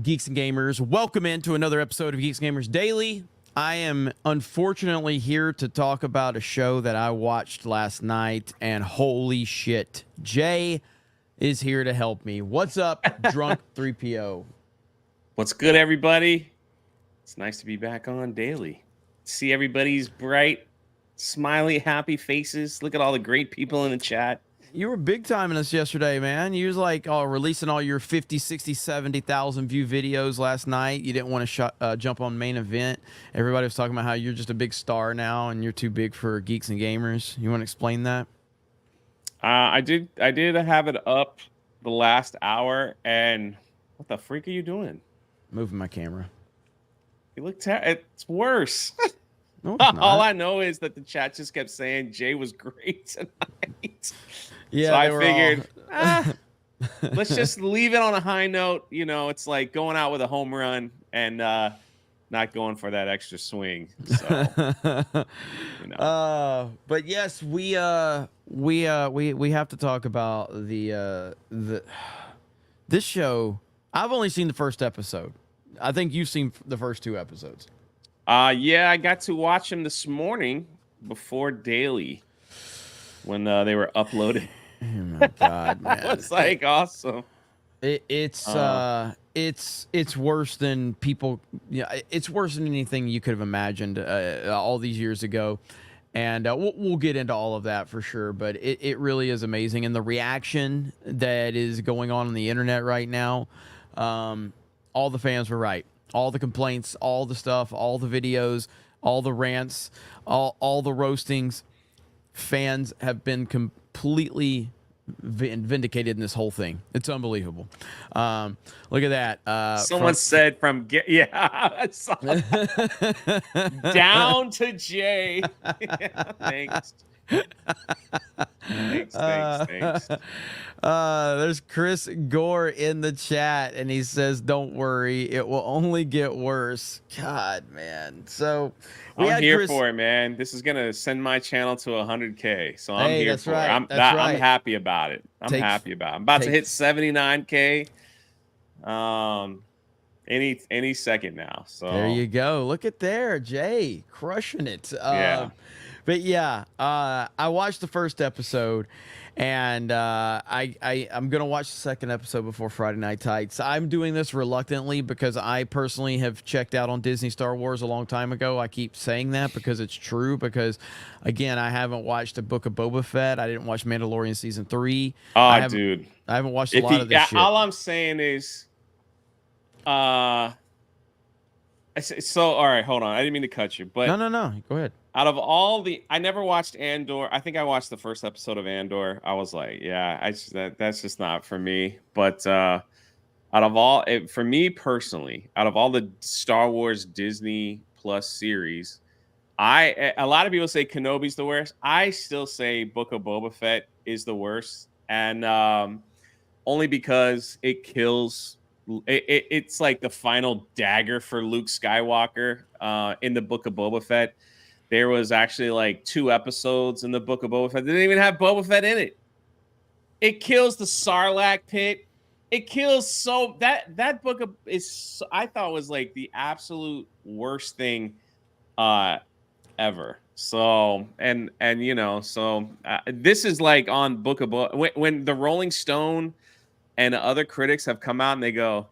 Geeks and Gamers? Welcome into another episode of Geeks Gamers Daily. I am unfortunately here to talk about a show that I watched last night, and holy shit, Jay is here to help me. What's up, Drunk 3PO? What's good, everybody? It's nice to be back on Daily. See everybody's bright, smiley, happy faces. Look at all the great people in the chat. You were big timing us yesterday, man. You was like releasing all your 50, 60, 70,000 view videos last night. You didn't want to jump on main event. Everybody was talking about how you're just a big star now and you're too big for Geeks and Gamers. You want to explain that? I did have it up the last hour, and what the freak are you doing? Moving my camera. You look it's worse. No, it's not. All I know is that the chat just kept saying Jay was great tonight. Yeah, so I figured, let's just leave it on a high note. You know, it's like going out with a home run and not going for that extra swing. So, you know. But yes, we have to talk about this show. I've only seen the first episode. I think you've seen the first two episodes. Yeah, I got to watch them this morning before Daily when they were uploaded. Oh my god, man! It's like awesome. It's worse than people. Yeah, it's worse than anything you could have imagined all these years ago, and we'll get into all of that for sure. But it really is amazing, and the reaction that is going on the internet right now, all the fans were right. All the complaints, all the stuff, all the videos, all the rants, all the roastings. Fans have been completely vindicated in this whole thing. It's unbelievable. Look at that. Someone said from down to Jay. Thanks. Thanks. There's Chris Gore in the chat, and he says, "Don't worry, it will only get worse." God, man. So I'm here for it, man. This is gonna send my channel to 100K, so I'm here for it. I'm happy about it. I'm about to hit 79K. Any second now. So there you go. Look at there, Jay, crushing it. Yeah. But yeah, I watched the first episode, and I'm gonna watch the second episode before Friday Night Tights. I'm doing this reluctantly because I personally have checked out on Disney Star Wars a long time ago. I keep saying that because it's true. Because again, I haven't watched the Book of Boba Fett. I didn't watch Mandalorian season 3. Dude, I haven't watched a lot of this shit. All I'm saying is, so all right, hold on. I didn't mean to cut you, but no, go ahead. Out of all I never watched Andor. I think I watched the first episode of Andor. I was like, yeah, that's just not for me. But for me personally, out of all the Star Wars Disney Plus series, a lot of people say Kenobi's the worst. I still say Book of Boba Fett is the worst, and only because it kills. It's like the final dagger for Luke Skywalker in the Book of Boba Fett. There was actually like 2 episodes in the Book of Boba Fett. They didn't even have Boba Fett in it. It kills the Sarlacc pit. It kills that book I thought was like the absolute worst thing ever. So and you know, so this is like on Book of Boba. When the Rolling Stone and other critics have come out and they go,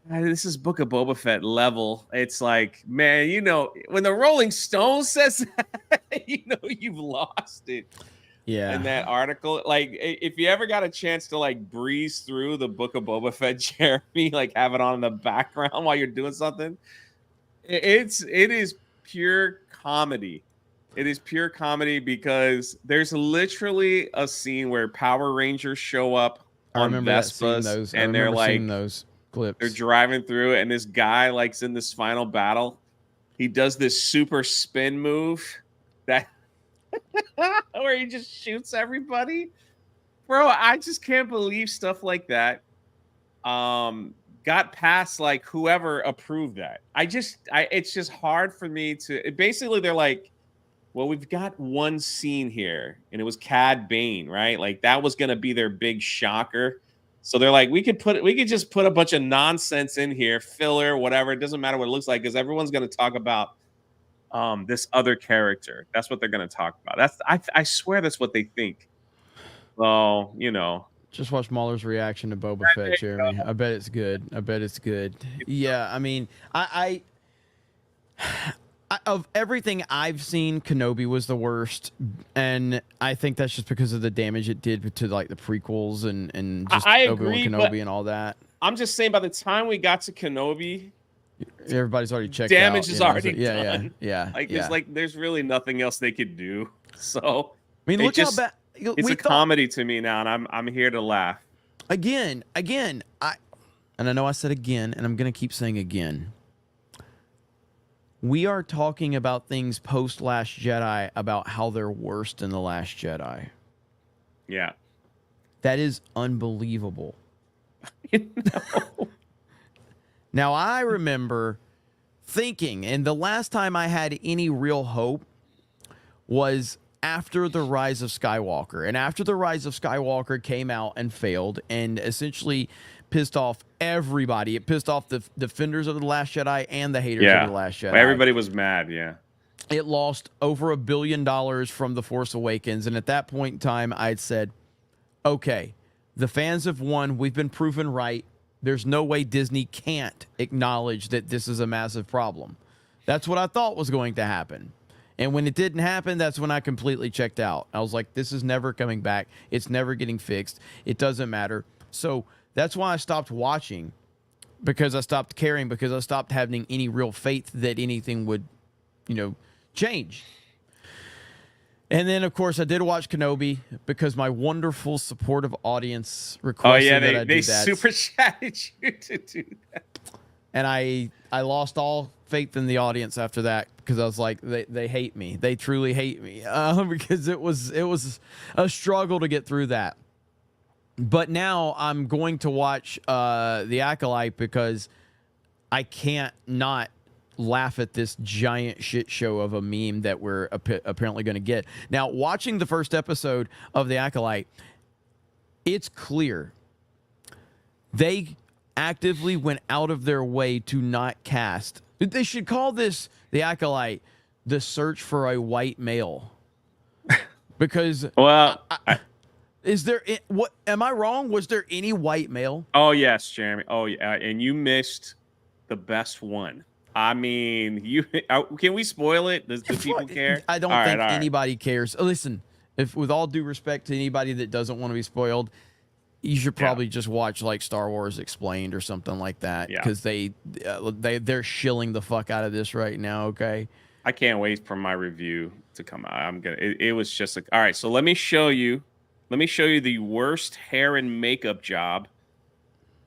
this is Book of Boba Fett level. It's like, man, you know, when the Rolling Stone says that, you know, you've lost it. Yeah. In that article, like, if you ever got a chance to like breeze through the Book of Boba Fett, Jeremy, like have it on in the background while you're doing something, it is pure comedy. It is pure comedy because there's literally a scene where Power Rangers show up on Vespas, and they're like those clips. They're driving through it, and this guy, like's in this final battle. He does this super spin move that where he just shoots everybody. Bro, I just can't believe stuff like that got past like whoever approved that. It's just hard for me to. Basically, they're like, well, we've got one scene here, and it was Cad Bane, right? Like that was gonna be their big shocker. So they're like, we could just put a bunch of nonsense in here, filler, whatever. It doesn't matter what it looks like because everyone's going to talk about this other character. That's what they're going to talk about. I swear that's what they think. Well, Just watch Mahler's reaction to Boba Fett, Jeremy. I bet it's good. I bet it's good. Yeah, I mean, I of everything I've seen, Kenobi was the worst, and I think that's just because of the damage it did to like the prequels and just Obi-Wan Kenobi and all that. I'm just saying, by the time we got to Kenobi, everybody's already checked damage out. is already done. Yeah. There's really nothing else they could do. So I mean, look how bad. It's a comedy to me now, and I'm here to laugh. Again, and I know I said again, and I'm gonna keep saying again. We are talking about things post Last Jedi about how they're worse than the Last Jedi. Yeah, that is unbelievable. No. Now I remember thinking, and the last time I had any real hope was after The Rise of Skywalker. And after The Rise of Skywalker came out and failed and essentially pissed off everybody. It pissed off the defenders of The Last Jedi and the haters of The Last Jedi. Everybody was mad, yeah. It lost over $1 billion from The Force Awakens. And at that point in time, I'd said, okay, the fans have won. We've been proven right. There's no way Disney can't acknowledge that this is a massive problem. That's what I thought was going to happen. And when it didn't happen, that's when I completely checked out. I was like, this is never coming back. It's never getting fixed. It doesn't matter. So that's why I stopped watching, because I stopped caring, because I stopped having any real faith that anything would, change. And then, of course, I did watch Kenobi because my wonderful supportive audience requested that I do that. They super chatted you to do that. And I lost all faith in the audience after that, because I was like, they hate me. They truly hate me, because it was a struggle to get through that. But now I'm going to watch The Acolyte because I can't not laugh at this giant shit show of a meme that we're apparently going to get. Now, watching the first episode of The Acolyte, it's clear they actively went out of their way to not cast. They should call this The Acolyte, the search for a white male. Because is there what am I wrong? Was there any white male? Oh yes, Jeremy. Oh yeah, and you missed the best one. I mean, can we spoil it? Do people care? I don't think anybody cares. Listen, if with all due respect to anybody that doesn't want to be spoiled, you should probably just watch like Star Wars Explained or something like that, because they're shilling the fuck out of this right now. Okay, I can't wait for my review to come out. It was just like, all right. So let me show you the worst hair and makeup job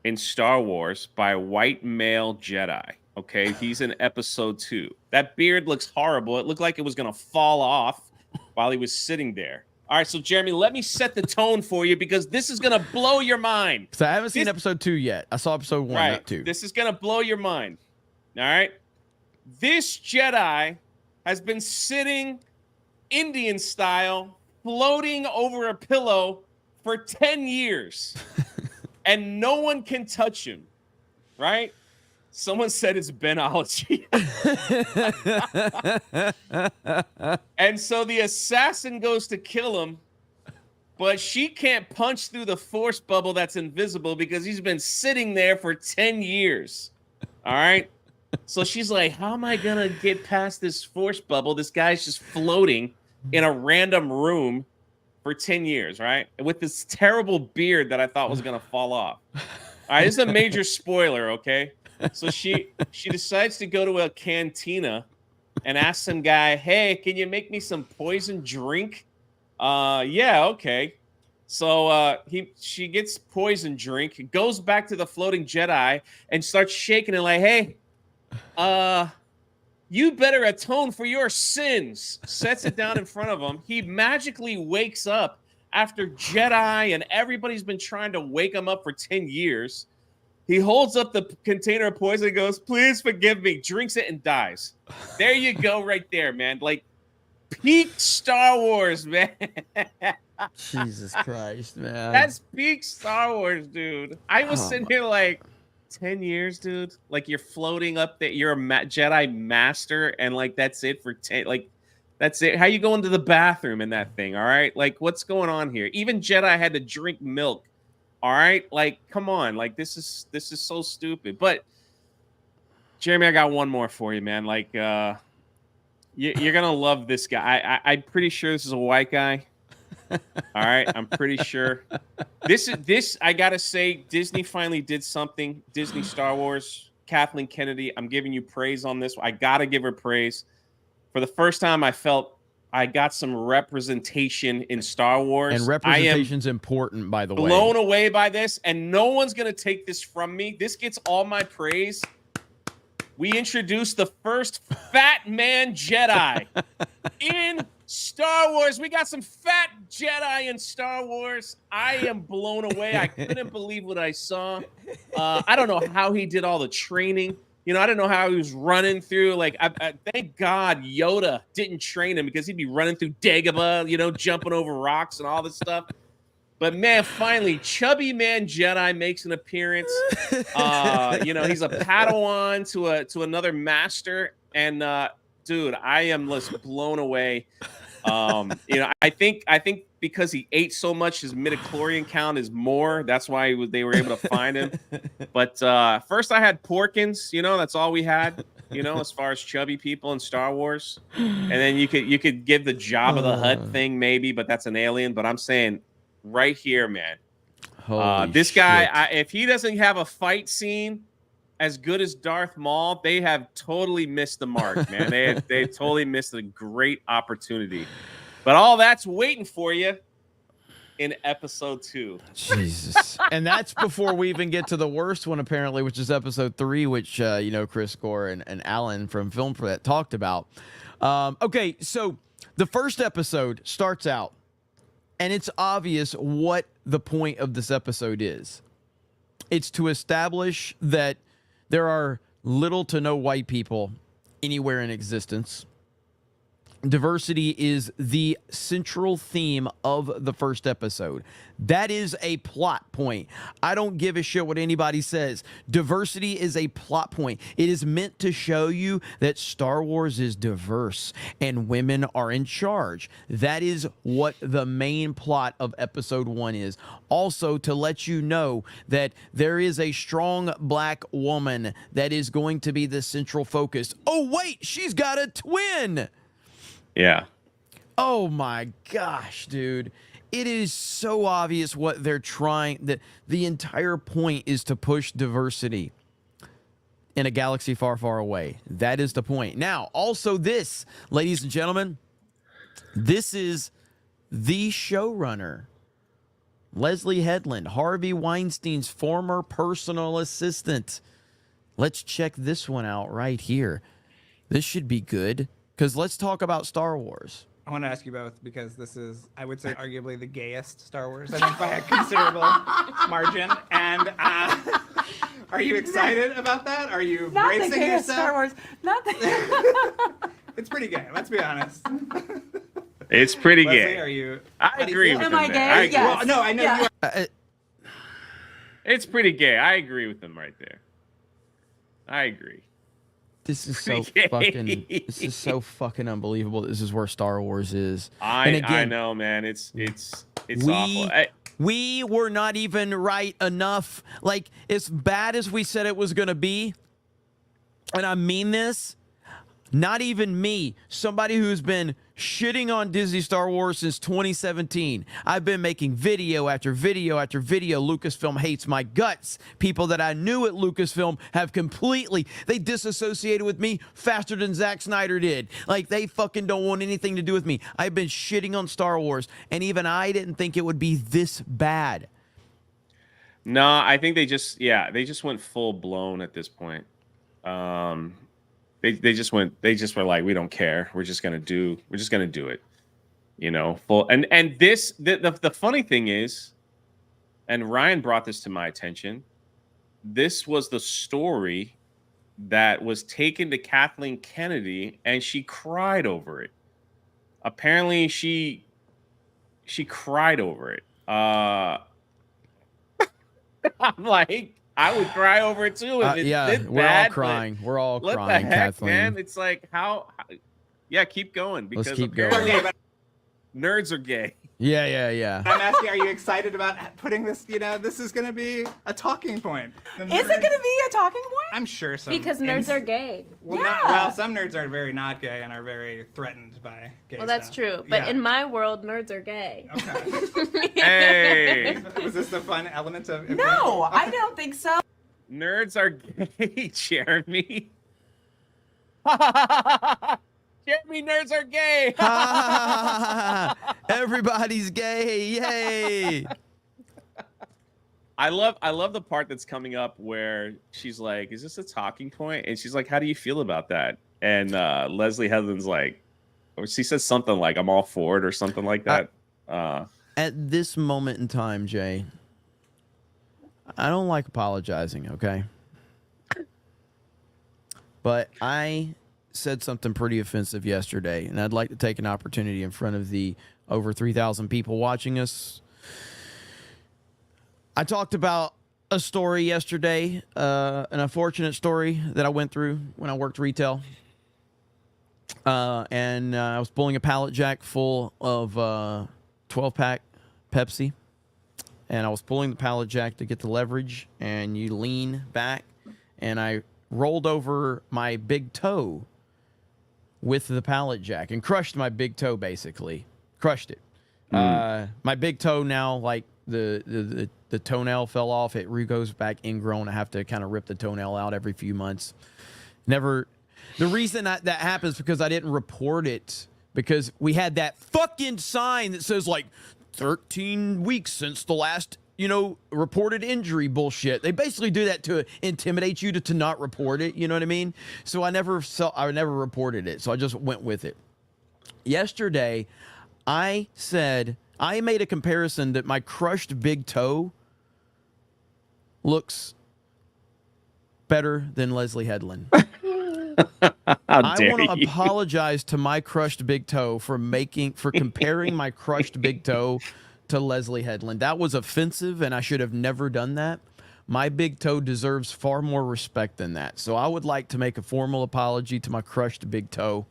in Star Wars by a white male Jedi. Okay, he's in episode 2. That beard looks horrible. It looked like it was gonna fall off while he was sitting there. All right, so Jeremy, let me set the tone for you, because this is gonna blow your mind. So I haven't seen episode 2 yet. I saw episode 1, not 2. This is gonna blow your mind. All right, this Jedi has been sitting Indian style, floating over a pillow for 10 years, and no one can touch him. Right? Someone said it's Benology. And so the assassin goes to kill him, but she can't punch through the force bubble that's invisible because he's been sitting there for 10 years. All right? So she's like, how am I going to get past this force bubble? This guy's just floating in a random room for 10 years, right? With this terrible beard that I thought was going to fall off. All right, this is a major spoiler, okay? So she decides to go to a cantina and ask some guy, hey, can you make me some poison drink? Yeah, okay. So she gets poison drink, goes back to the floating Jedi and starts shaking it like, hey, you better atone for your sins. Sets it down in front of him. He magically wakes up after Jedi and everybody's been trying to wake him up for 10 years. He holds up the container of poison and goes, please forgive me, drinks it and dies. There you go right there, man. Like, peak Star Wars, man. Jesus Christ, man. That's peak Star Wars, dude. I was sitting here like 10 years, dude. Like you're floating up there. You're a Jedi master, and like that's it for 10. Like that's it. How you go into the bathroom in that thing? All right. Like what's going on here? Even Jedi had to drink milk. All right. Like come on. Like this is so stupid. But Jeremy, I got one more for you, man. Like you're gonna love this guy. I'm pretty sure this is a white guy. All right, I'm pretty sure. This I gotta say, Disney finally did something. Disney Star Wars, Kathleen Kennedy. I'm giving you praise on this. I gotta give her praise. For the first time, I felt I got some representation in Star Wars. And representation's important, by the way. Blown away by this, and no one's gonna take this from me. This gets all my praise. We introduced the first fat man Jedi in Star Wars. We got some fat Jedi in Star Wars. I am blown away. I couldn't believe what I saw. I don't know how he did all the training. You know, I don't know how he was running through. Like, thank God Yoda didn't train him because he'd be running through Dagobah, you know, jumping over rocks and all this stuff. But man, finally, chubby man Jedi makes an appearance. You know, he's a Padawan to another master, and dude, I am just blown away. You know, I think because he ate so much, his midichlorian count is more. That's why they were able to find him. But first, I had Porkins. You know, that's all we had. You know, as far as chubby people in Star Wars, and then you could give the Jabba the Hutt thing maybe, but that's an alien. But I'm saying. Right here, man. This guy, if he doesn't have a fight scene as good as Darth Maul, they have totally missed the mark, man. they totally missed a great opportunity. But all that's waiting for you in episode 2. Jesus. And that's before we even get to the worst one, apparently, which is episode 3, which, you know, Chris Gore and Alan from Film for That talked about. Okay, so the first episode starts out. And it's obvious what the point of this episode is. It's to establish that there are little to no white people anywhere in existence. Diversity is the central theme of the first episode. That is a plot point. I don't give a shit what anybody says. Diversity is a plot point. It is meant to show you that Star Wars is diverse and women are in charge. That is what the main plot of episode 1 is. Also, to let you know that there is a strong black woman that is going to be the central focus. Oh, wait, she's got a twin. Yeah. Oh my gosh, dude. It is so obvious what they're trying. That the entire point is to push diversity in a galaxy far, far away. That is the point. Now, also this, ladies and gentlemen, this is the showrunner, Leslie Headland, Harvey Weinstein's former personal assistant. Let's check this one out right here. This should be good. Because let's talk about Star Wars. I want to ask you both because this is, I would say, arguably the gayest Star Wars, I think, by a considerable margin. And are you excited about that? Are you Not bracing the gayest yourself? Star Wars. Not the. It's pretty gay. Let's be honest. It's pretty Leslie, gay. are you? I agree with Am him I there. gay? I agree. Yes. Well, no, I know Yeah. you are. It's pretty gay. I agree with him right there. I agree. This is so Pretty fucking. gay. This is so fucking unbelievable. This is where Star Wars is. I know, man. It's awful. We were not even right enough. Like, as bad as we said it was going to be, and I mean this, not even me, somebody who's been shitting on Disney Star Wars since 2017. I've been making video after video after video. Lucasfilm hates my guts. People that I knew at Lucasfilm have they disassociated with me faster than Zack Snyder did. Like, they fucking don't want anything to do with me. I've been shitting on Star Wars, and even I didn't think it would be this bad. No, I think they just went full blown at this point. They just were like, we don't care. We're just gonna do it. You know, full and this the funny thing is, and Ryan brought this to my attention, this was the story that was taken to Kathleen Kennedy and she cried over it. apparently she cried over it. I'm like, I would cry over it too if it's this we're bad, all crying. We're all what crying, the heck, Kathleen. man? It's like how yeah, keep going because Let's keep apparently going. nerds are gay. Yeah. I'm asking, are you excited about putting this? This is going to be a talking point. Is it going to be a talking point? I'm sure so. Because nerds are gay. Well, some nerds are very not gay and are very threatened by gay Well, that's stuff. true. But Yeah. in my world, nerds are gay. Okay. Hey, Was this the fun element of? No, I don't think so. nerds are gay, Jeremy. Jeremy, nerds are gay. Everybody's gay. Yay. I love the part that's coming up where she's like, "Is this a talking point?" And she's like, "How do you feel about that?" And Leslie Headland's like, or she says something like, "I'm all for it" or something like that. At this moment in time, Jay, I don't like apologizing, okay? But I said something pretty offensive yesterday, and I'd like to take an opportunity in front of the over 3,000 people watching us. I talked about a story yesterday, an unfortunate story that I went through when I worked retail. And I was pulling a pallet jack full of 12-pack Pepsi. And I was pulling the pallet jack to get the leverage, and you lean back, and I rolled over my big toe with the pallet jack and crushed my big toe, basically. Crushed it. My big toe now, like, the toenail fell off. It goes back ingrown. I have to kind of rip the toenail out every few months. The reason that happens because I didn't report it, because we had that fucking sign that says like 13 weeks since the last, reported injury bullshit. They basically do that to intimidate you to not report it. You know what I mean? So I never reported it. So I just went with it. Yesterday, I made a comparison that my crushed big toe looks better than Leslie Headland. I want to apologize to my crushed big toe for comparing my crushed big toe to Leslie Headland. That was offensive, and I should have never done that. My big toe deserves far more respect than that. So I would like to make a formal apology to my crushed big toe.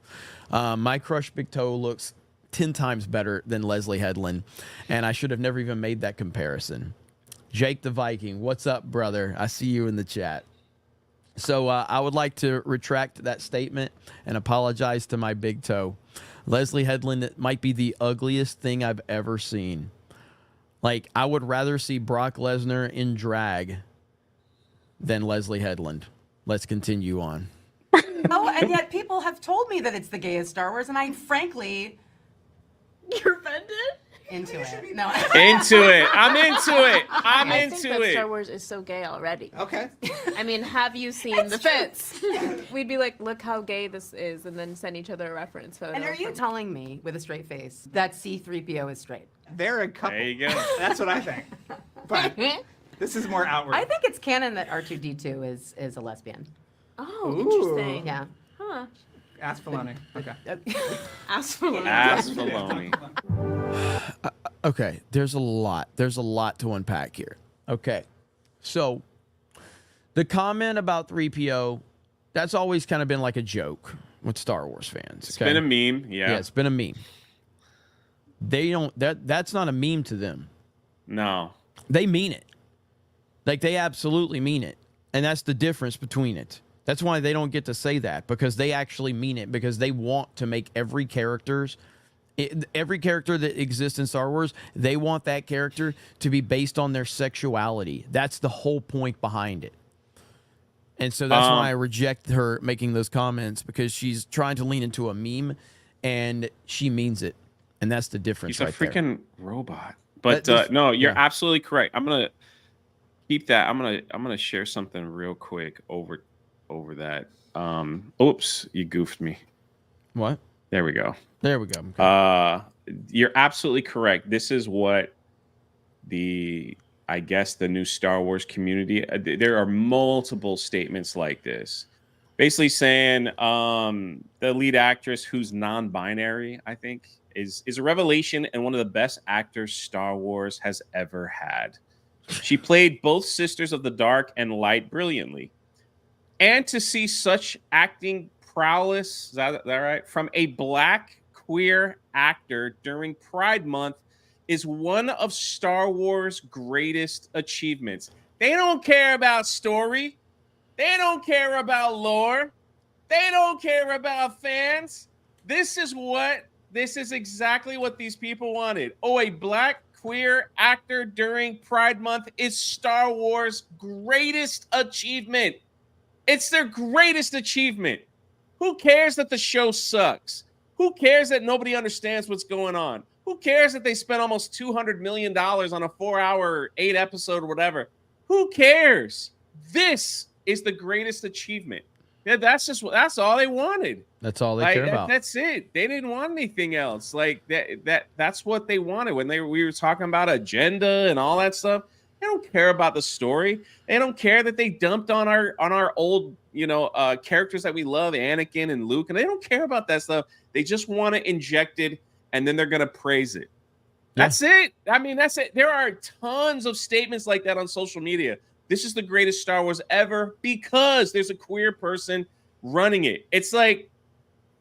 My crushed big toe looks 10 times better than Leslie Headland, and I should have never even made that comparison. Jake the Viking, what's up, brother? I see you in the chat. So I would like to retract that statement and apologize to my big toe. Leslie Headland might be the ugliest thing I've ever seen. Like, I would rather see Brock Lesnar in drag than Leslie Headland. Let's continue on. Oh, and yet people have told me that it's the gayest Star Wars, and I frankly You're offended? into it. No, Into it. I'm into it. I think that Star Wars is so gay already. Okay. I mean, have you seen the fits? We'd be like, look how gay this is, and then send each other a reference photo. and are you telling me with a straight face that C-3PO is straight? They're a couple. There you go. That's what I think. But this is more outward. I think it's canon that R2D2 is a lesbian. Oh, Ooh. interesting. Yeah. Huh. Ask Filoni. Okay. Ask for one. Ass baloney. Okay, there's a lot to unpack here. Okay, so the comment about 3PO, that's always kind of been like a joke with Star Wars fans. It's been a meme. Yeah. Yeah, it's been a meme. That's not a meme to them. No. They mean it. Like, they absolutely mean it. And that's the difference between it. That's why they don't get to say that, because they actually mean it, because they want to make every character that exists in Star Wars, they want that character to be based on their sexuality. That's the whole point behind it. And so that's why I reject her making those comments, because she's trying to lean into a meme and she means it. And that's the difference. He's a right freaking robot. But That- no, you're yeah. absolutely correct. I'm gonna keep that. I'm gonna share something real quick over that. Oops, you goofed me. What? There we go. There we go. You're absolutely correct. This is what I guess the new Star Wars community. There are multiple statements like this, basically saying the lead actress who's non-binary, I think, is a revelation and one of the best actors Star Wars has ever had. She played both Sisters of the Dark and Light brilliantly. And to see such acting prowess, is that right, from a black queer actor during Pride Month is one of Star Wars' greatest achievements. They don't care about story. They don't care about lore. They don't care about fans. This is exactly what these people wanted. Oh, a black queer actor during Pride Month is Star Wars' greatest achievement. It's their greatest achievement. Who cares that the show sucks? Who cares that nobody understands what's going on? Who cares that they spent almost $200 million on a 4-hour, 8-episode, whatever? Who cares? This is the greatest achievement. Yeah, that's all they wanted. That's all they care about. That's it. They didn't want anything else. Like that's what they wanted when we were talking about agenda and all that stuff. They don't care about the story. They don't care that they dumped on our old, characters that we love, Anakin and Luke, and they don't care about that stuff. They just want to inject it, and then they're gonna praise it. Yeah. That's it. I mean, that's it. There are tons of statements like that on social media. This is the greatest Star Wars ever because there's a queer person running it. It's like,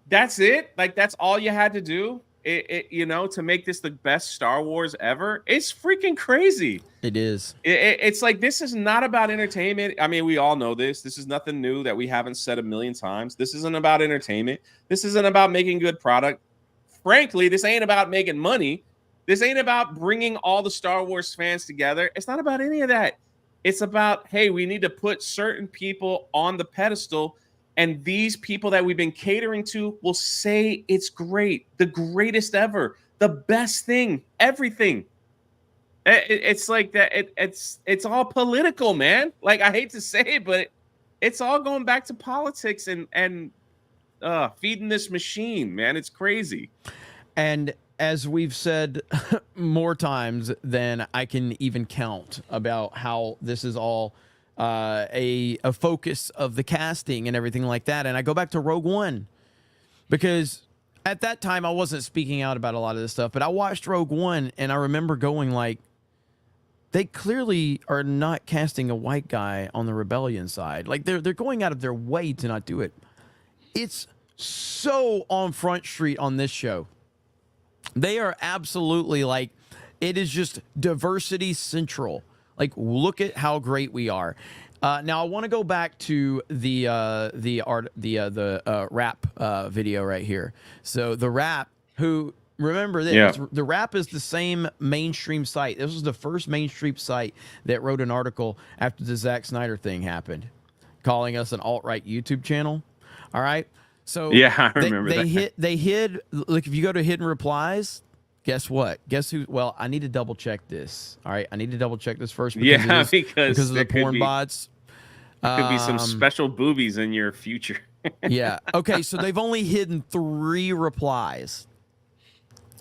that's it. Like, that's all you had to do, to make this the best Star Wars ever. It's freaking crazy. It is. It's like, this is not about entertainment. I mean, we all know this. This is nothing new that we haven't said a million times. This isn't about entertainment. This isn't about making good product. Frankly, this ain't about making money. This ain't about bringing all the Star Wars fans together. It's not about any of that. It's about, hey, we need to put certain people on the pedestal, and these people that we've been catering to will say it's great, the greatest ever, the best thing, everything. It's like that. It's all political, man. Like, I hate to say it, but it's all going back to politics and feeding this machine, man. It's crazy. And as we've said more times than I can even count about how this is all a focus of the casting and everything like that. And I go back to Rogue One because at that time I wasn't speaking out about a lot of this stuff, but I watched Rogue One and I remember going like, they clearly are not casting a white guy on the rebellion side. Like they're going out of their way to not do it. It's so on Front Street on this show. They are absolutely like, it is just diversity central. Like, look at how great we are. Now I want to go back to the rap video right here. So the rap, who remember this? Yeah. The rap is the same mainstream site. This was the first mainstream site that wrote an article after the Zack Snyder thing happened, calling us an alt-right YouTube channel. All right. So yeah, I remember that. They hid. Look, if you go to hidden replies, guess what? Guess who? Well, I need to double check this. All right, I need to double check this first. Because of the porn bots. Could be some special boobies in your future. Yeah. Okay. So they've only hidden 3 replies.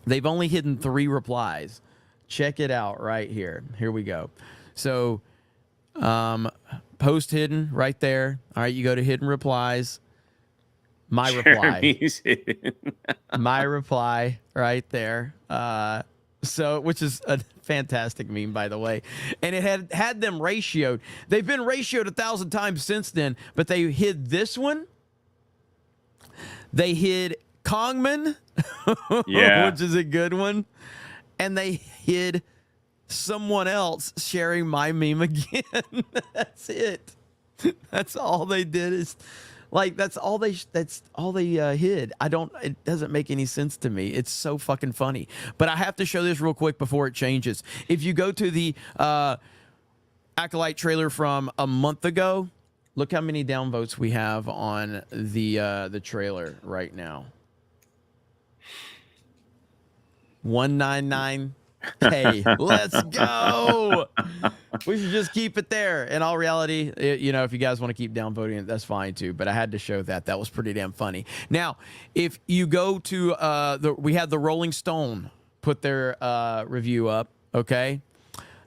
They've only hidden 3 replies. Check it out right here. Here we go. So, post hidden right there. All right, you go to hidden replies. My reply. My reply right there. Which is a fantastic meme, by the way. And it had them ratioed. They've been ratioed 1,000 times since then, but they hid this one. They hid Kongman, which is a good one. And they hid someone else sharing my meme again. That's it. That's all they did is... Like, that's all they hid. It doesn't make any sense to me. It's so fucking funny. But I have to show this real quick before it changes. If you go to the Acolyte trailer from a month ago, look how many downvotes we have on the trailer right now. 199K. Let's go. We should just keep it there. In all reality, if you guys want to keep downvoting it, that's fine too. But I had to show that. That was pretty damn funny. Now, if you go to we had the Rolling Stone put their review up. Okay.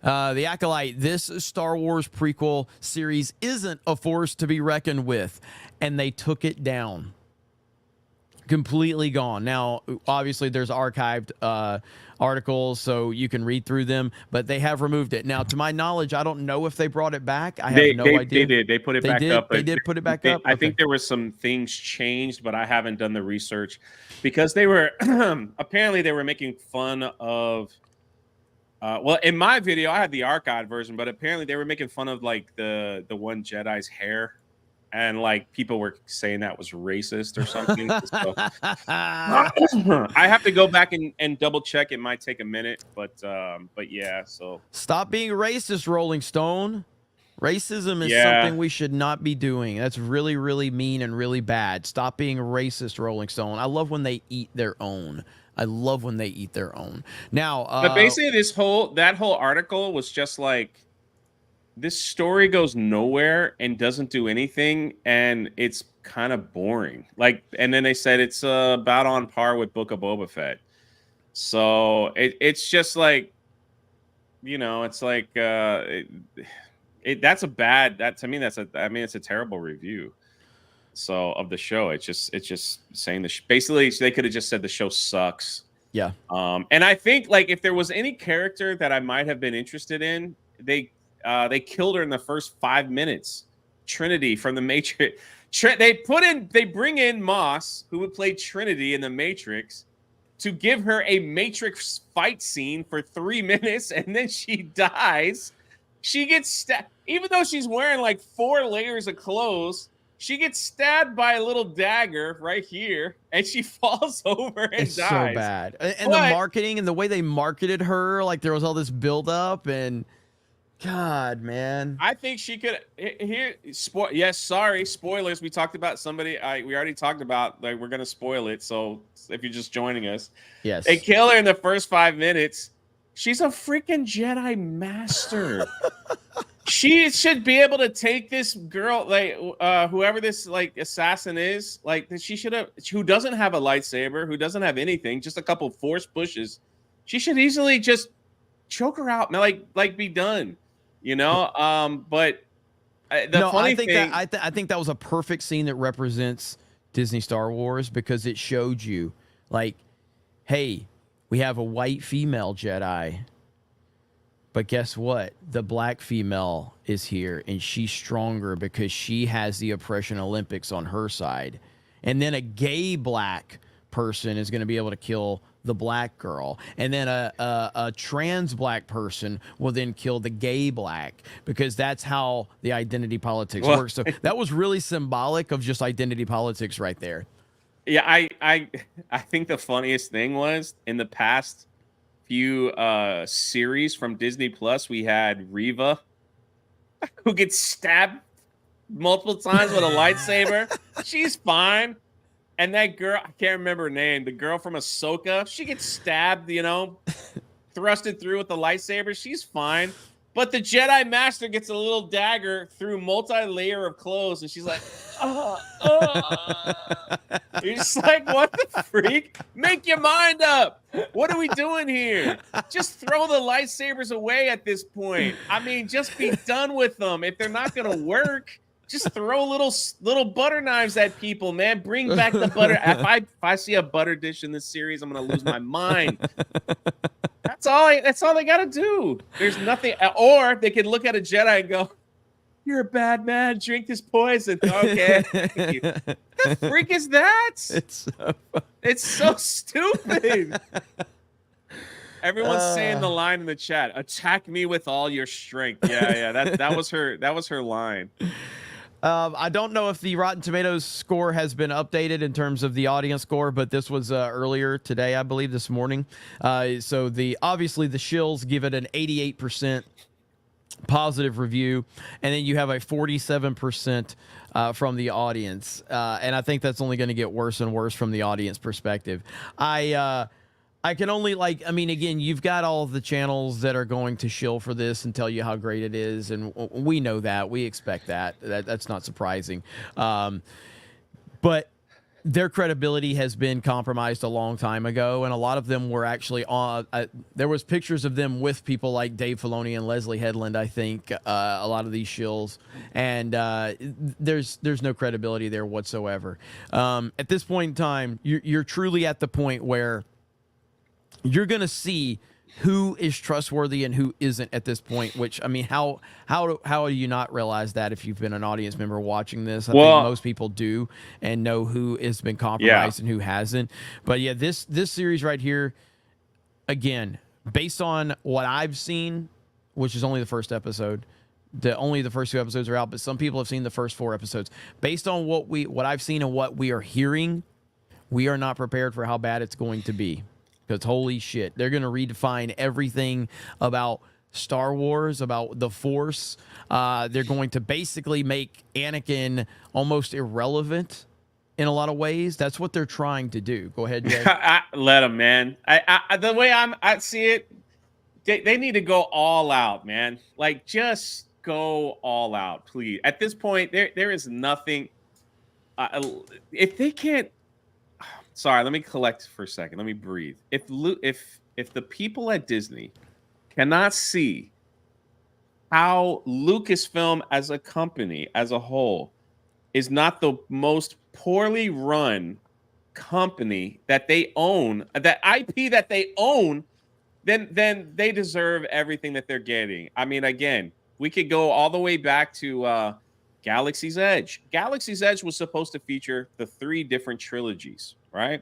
The Acolyte, this Star Wars prequel series isn't a force to be reckoned with, and they took it down. Completely gone. Now, obviously, there's archived articles, so you can read through them, but they have removed it. Now, to my knowledge, I don't know if they brought it back. I have no idea. They did. They put it They back did? up. They but did put it back up? I Okay. think there were some things changed, but I haven't done the research because they were apparently they were making fun of. Well, in my video, I had the archived version, but apparently they were making fun of like the one Jedi's hair. And like people were saying that was racist or something. So, I have to go back and double check. It might take a minute, but yeah. So Stop being racist, Rolling Stone. Racism is Yeah. something we should not be doing. That's really, really mean and really bad. Stop being racist, Rolling Stone. I love when they eat their own. I love when they eat their own. Now, but basically, that whole article was just like this story goes nowhere and doesn't do anything, and it's kind of boring. Like, and then they said it's about on par with Book of Boba Fett. So it's just like, it's like that's a bad. That to me, it's a terrible review. So of the show, it's just saying basically they could have just said the show sucks. yeah. And I think like if there was any character that I might have been interested in, they killed her in the first 5 minutes. Trinity from the Matrix. They bring in Moss, who would play Trinity in the Matrix, to give her a Matrix fight scene for 3 minutes, and then she dies. She gets stabbed, even though she's wearing like 4 layers of clothes. She gets stabbed by a little dagger right here, and she falls over and It's dies. so bad. And But- the marketing and the way they marketed her, like there was all this buildup and God, man. I think she could yes, sorry, spoilers. We talked about somebody we already talked about, like we're gonna spoil it. So if you're just joining us, Yes. they kill her in the first 5 minutes. She's a freaking Jedi master. She should be able to take this girl, like whoever this like assassin is, like she should have, who doesn't have a lightsaber, who doesn't have anything, just a couple force pushes. She should easily just choke her out, like be done. But the funny thing, I think that was a perfect scene that represents Disney Star Wars because it showed you, like, hey, we have a white female Jedi, but guess what? The black female is here, and she's stronger because she has the Oppression Olympics on her side, and then a gay black person is going to be able to kill the black girl, and then a trans black person will then kill the gay black, because that's how the identity politics works. So that was really symbolic of just identity politics right there. Yeah, I think the funniest thing was in the past few series from Disney Plus, we had Reva, who gets stabbed multiple times with a lightsaber. She's fine. And that girl, I can't remember her name, the girl from Ahsoka, she gets stabbed, thrusted through with the lightsaber. She's fine. But the Jedi Master gets a little dagger through multi-layer of clothes, and she's like, You're just like, what the freak? Make your mind up. What are we doing here? Just throw the lightsabers away at this point. I mean, just be done with them. If they're not going to work, just throw little butter knives at people, man. Bring back the butter. If I see a butter dish in this series, I'm gonna lose my mind. That's all they gotta do. There's nothing. Or they could look at a Jedi and go, "You're a bad man. Drink this poison." Okay. The freak is that? It's so stupid. Everyone's saying the line in the chat. Attack me with all your strength. Yeah. That was her line. I don't know if the Rotten Tomatoes score has been updated in terms of the audience score, but this was earlier today, I believe, this morning. So obviously the shills give it an 88% positive review, and then you have a 47% from the audience. And I think that's only going to get worse and worse from the audience perspective. I can only again, you've got all of the channels that are going to shill for this and tell you how great it is. And we know that. We expect that. That's not surprising. But their credibility has been compromised a long time ago, and a lot of them were actually on. There was pictures of them with people like Dave Filoni and Leslie Headland. I think a lot of these shills, and there's no credibility there whatsoever. At this point in time, you're truly at the point where you're gonna see who is trustworthy and who isn't at this point. Which, I mean, how do you not realize that if you've been an audience member watching this? I think most people do and know who has been compromised and who hasn't. But yeah, this series right here, again, based on what I've seen, which is only the first episode. Only the first 2 episodes are out, but some people have seen the first 4 episodes. Based on what I've seen and what we are hearing, we are not prepared for how bad it's going to be. Because holy shit, they're going to redefine everything about Star Wars, about the Force. They're going to basically make Anakin almost irrelevant in a lot of ways. That's what they're trying to do. Go ahead, Jay. Let them, man. The way I see it, they need to go all out, man. Like, just go all out, please. At this point, there is nothing. If they can't. Sorry, let me collect for a second. Let me breathe. If the people at Disney cannot see how Lucasfilm as a company, as a whole, is not the most poorly run company that they own, that IP that they own, then they deserve everything that they're getting. I mean, again, we could go all the way back to Galaxy's Edge. Galaxy's Edge was supposed to feature the 3 different trilogies, right?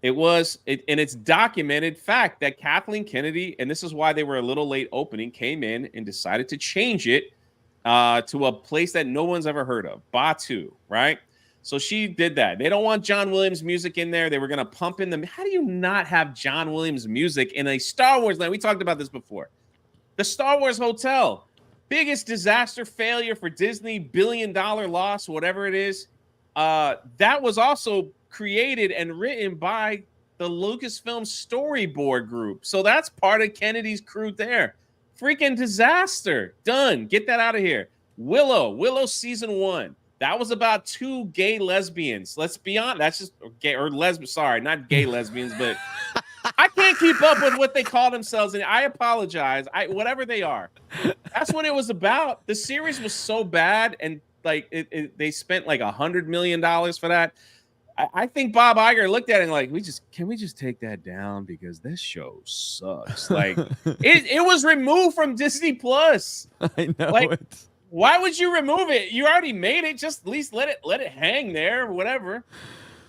And it's documented fact that Kathleen Kennedy, and this is why they were a little late opening, came in and decided to change it to a place that no one's ever heard of, Batu, right? So she did that. They don't want John Williams music in there. They were going to pump in the. How do you not have John Williams music in a Star Wars land? We talked about this before. The Star Wars Hotel. Biggest disaster failure for Disney, $1 billion loss, whatever it is. That was also created and written by the Lucasfilm storyboard group. So that's part of Kennedy's crew there. Freaking disaster. Done. Get that out of here. Willow season 1. That was about 2 gay lesbians. Let's be honest. That's just gay or lesbian. Sorry, not gay lesbians, but I can't keep up with what they call themselves, and I apologize. Whatever they are. That's what it was about. The series was so bad, and like they spent like $100 million for that. I think Bob Iger looked at it and like, can we just take that down because this show sucks. Like it was removed from Disney Plus. I know. Like, why would you remove it? You already made it. Just at least let it hang there, or whatever.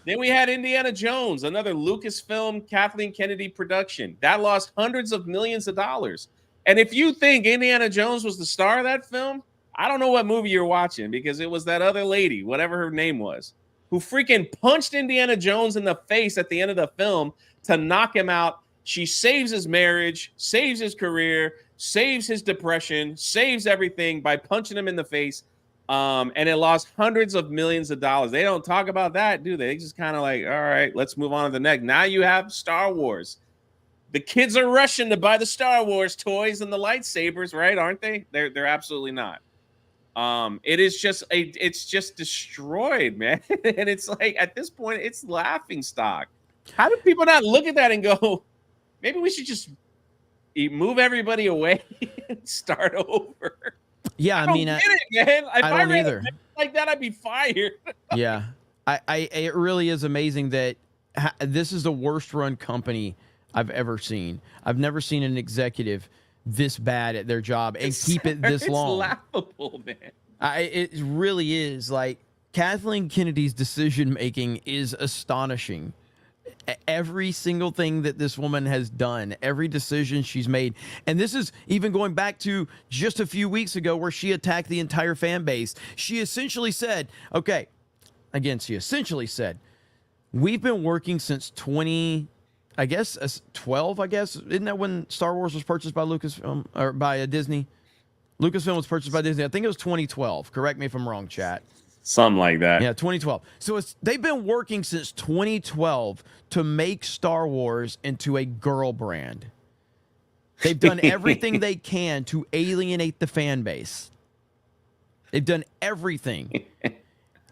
Then we had Indiana Jones, another Lucasfilm, Kathleen Kennedy production. That lost hundreds of millions of dollars. And if you think Indiana Jones was the star of that film, I don't know what movie you're watching, because it was that other lady, whatever her name was, who freaking punched Indiana Jones in the face at the end of the film to knock him out. She saves his marriage, saves his career, saves his depression, saves everything by punching him in the face. And it lost hundreds of millions of dollars. They don't talk about that, do they? They just kind of like, all right, let's move on to the next. Now you have Star Wars. The kids are rushing to buy the Star Wars toys and the lightsabers, right? Aren't they? They're absolutely not. It's just destroyed, man. And it's like, at this point, it's laughing stock. How do people not look at that and go, maybe we should just move everybody away and start over? Yeah, I mean, get it, man. If I don't read either. like that, I'd be fired. Yeah, it really is amazing that this is the worst run company I've ever seen. I've never seen an executive this bad at their job and keep it this long. It's laughable, man. It really is. Like, Kathleen Kennedy's decision making is astonishing. Every single thing that this woman has done, every decision she's made, and this is even going back to just a few weeks ago where she attacked the entire fan base. She essentially said, okay, again, she essentially said, we've been working since 12, I guess. Isn't that when Star Wars was purchased by Lucasfilm or by Disney? Lucasfilm was purchased by Disney. I think it was 2012. Correct me if I'm wrong, chat. Something like that. Yeah, 2012. So they've been working since 2012 to make Star Wars into a girl brand. They've done everything they can to alienate the fan base. They've done everything.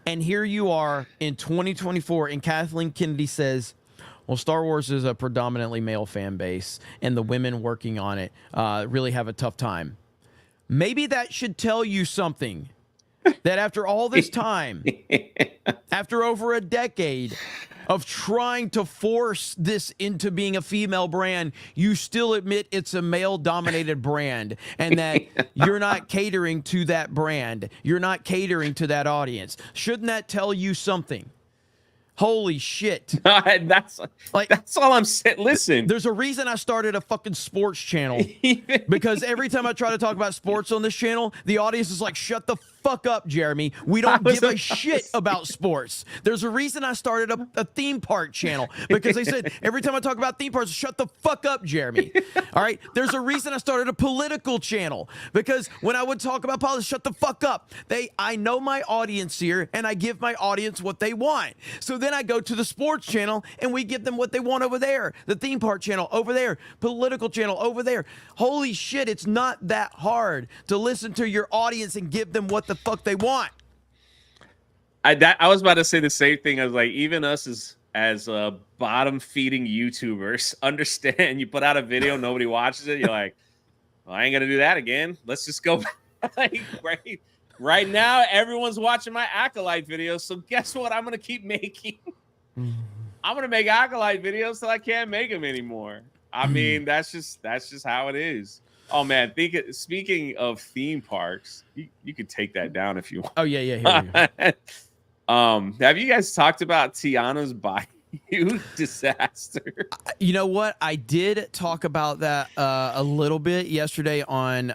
And here you are in 2024, and Kathleen Kennedy says, well, Star Wars is a predominantly male fan base, and the women working on it really have a tough time. Maybe that should tell you something, that after all this time, after over a decade of trying to force this into being a female brand, you still admit it's a male-dominated brand, and that you're not catering to that brand. You're not catering to that audience. Shouldn't that tell you something? Holy shit. That's all I'm saying. Listen, There's a reason I started a fucking sports channel, because every time I try to talk about sports on this channel, the audience is like, shut the fuck up, Jeremy. We don't give a shit about sports. There's a reason I started a theme park channel, because they said every time I talk about theme parks, shut the fuck up, Jeremy. All right. There's a reason I started a political channel, because when I would talk about politics, shut the fuck up. I know my audience here, and I give my audience what they want. So then I go to the sports channel and we give them what they want over there. The theme park channel over there, political channel over there. Holy shit, it's not that hard to listen to your audience and give them what the fuck they want. I was about to say the same thing. I was like, even us as bottom feeding YouTubers understand. You put out a video, nobody watches it. You're like, well, I ain't gonna do that again. Let's just go back. Right now, everyone's watching my Acolyte videos. So guess what? I'm gonna keep making. I'm gonna make Acolyte videos till I can't make them anymore. I mean, that's just how it is. Oh man, speaking of theme parks, you could take that down if you want. Oh yeah. Here we go. Have you guys talked about Tiana's Bayou disaster? You know what? I did talk about that a little bit yesterday on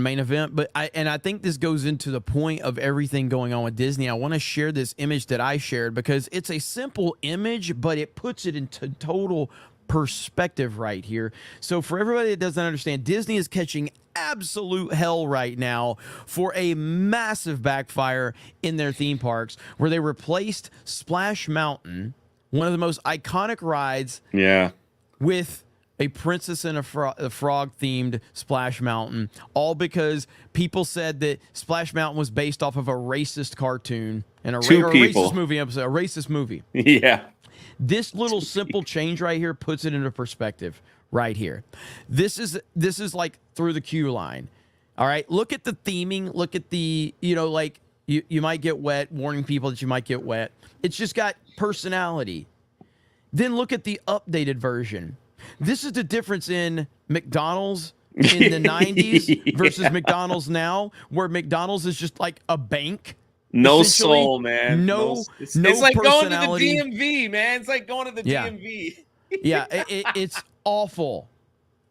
Main Event, but I think this goes into the point of everything going on with Disney. I want to share this image that I shared, because it's a simple image, but it puts it into total perspective right here. So for everybody that doesn't understand, Disney is catching absolute hell right now for a massive backfire in their theme parks, where they replaced Splash Mountain, one of the most iconic rides, with a Princess and a Frog themed Splash Mountain, all because people said that Splash Mountain was based off of a racist cartoon and a racist movie episode, a racist movie. Yeah. This little simple change right here puts it into perspective right here. This is like through the queue line. All right. Look at the theming. Look at the, like you might get wet, warning people that you might get wet. It's just got personality. Then look at the updated version. This is the difference in McDonald's in the 90s versus McDonald's now, where McDonald's is just like a bank. No soul, man. No it's like going to the personality. DMV, man. It's like going to the DMV. Yeah, it's awful.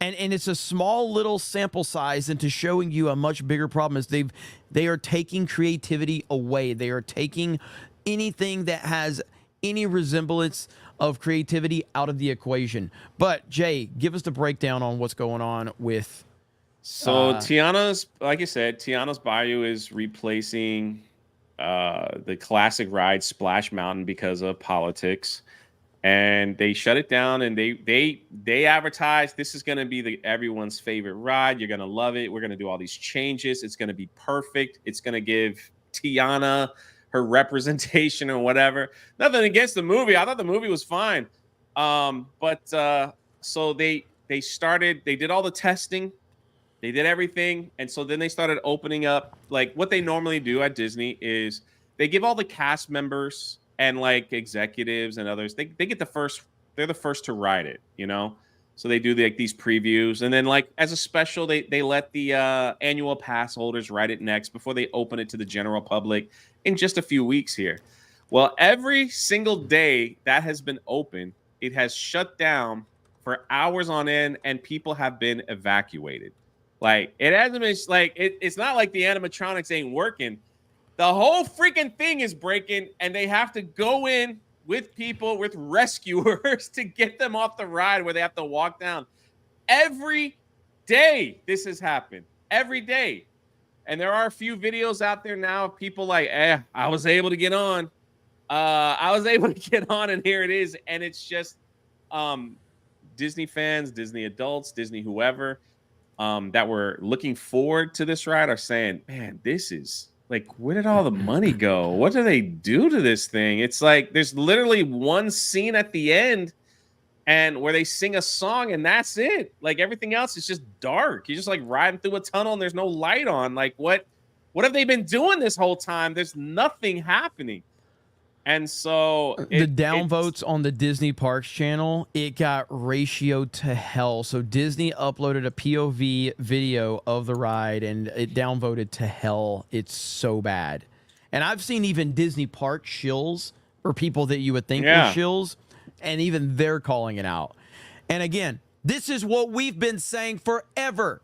And it's a small little sample size into showing you a much bigger problem is they are taking creativity away. They are taking anything that has any resemblance of creativity out of the equation. But Jay, give us the breakdown on what's going on with. So Tiana's, like you said, Tiana's Bayou is replacing the classic ride Splash Mountain because of politics, and they shut it down. And they advertised this is going to be everyone's favorite ride. You're going to love it. We're going to do all these changes. It's going to be perfect. It's going to give Tiana her representation or whatever. Nothing against the movie. I thought the movie was fine. So they did all the testing. They did everything. And so then they started opening up, like what they normally do at Disney is they give all the cast members and like executives and others, they get they're the first to ride it, So they do these previews. And then like as a special, they let the annual pass holders ride it next before they open it to the general public in just a few weeks here. Well, every single day that has been open, it has shut down for hours on end and people have been evacuated. Like it hasn't been like it's not like the animatronics ain't working. The whole freaking thing is breaking, and they have to go in with people, with rescuers to get them off the ride where they have to walk down. Every day this has happened. Every day. And there are a few videos out there now of people like, I was able to get on. And here it is. And it's just Disney fans, Disney adults, Disney whoever that were looking forward to this ride are saying, man, this is like, where did all the money go? What do they do to this thing? It's like there's literally one scene at the end and where they sing a song and that's it. Like everything else is just dark. You're just like riding through a tunnel and there's no light on. Like what have they been doing this whole time? There's nothing happening. And so the downvotes on the Disney Parks channel, it got ratioed to hell. So Disney uploaded a POV video of the ride and it downvoted to hell. It's so bad. And I've seen even Disney Park shills or people that you would think were shills, and even they're calling it out. And again, this is what we've been saying forever.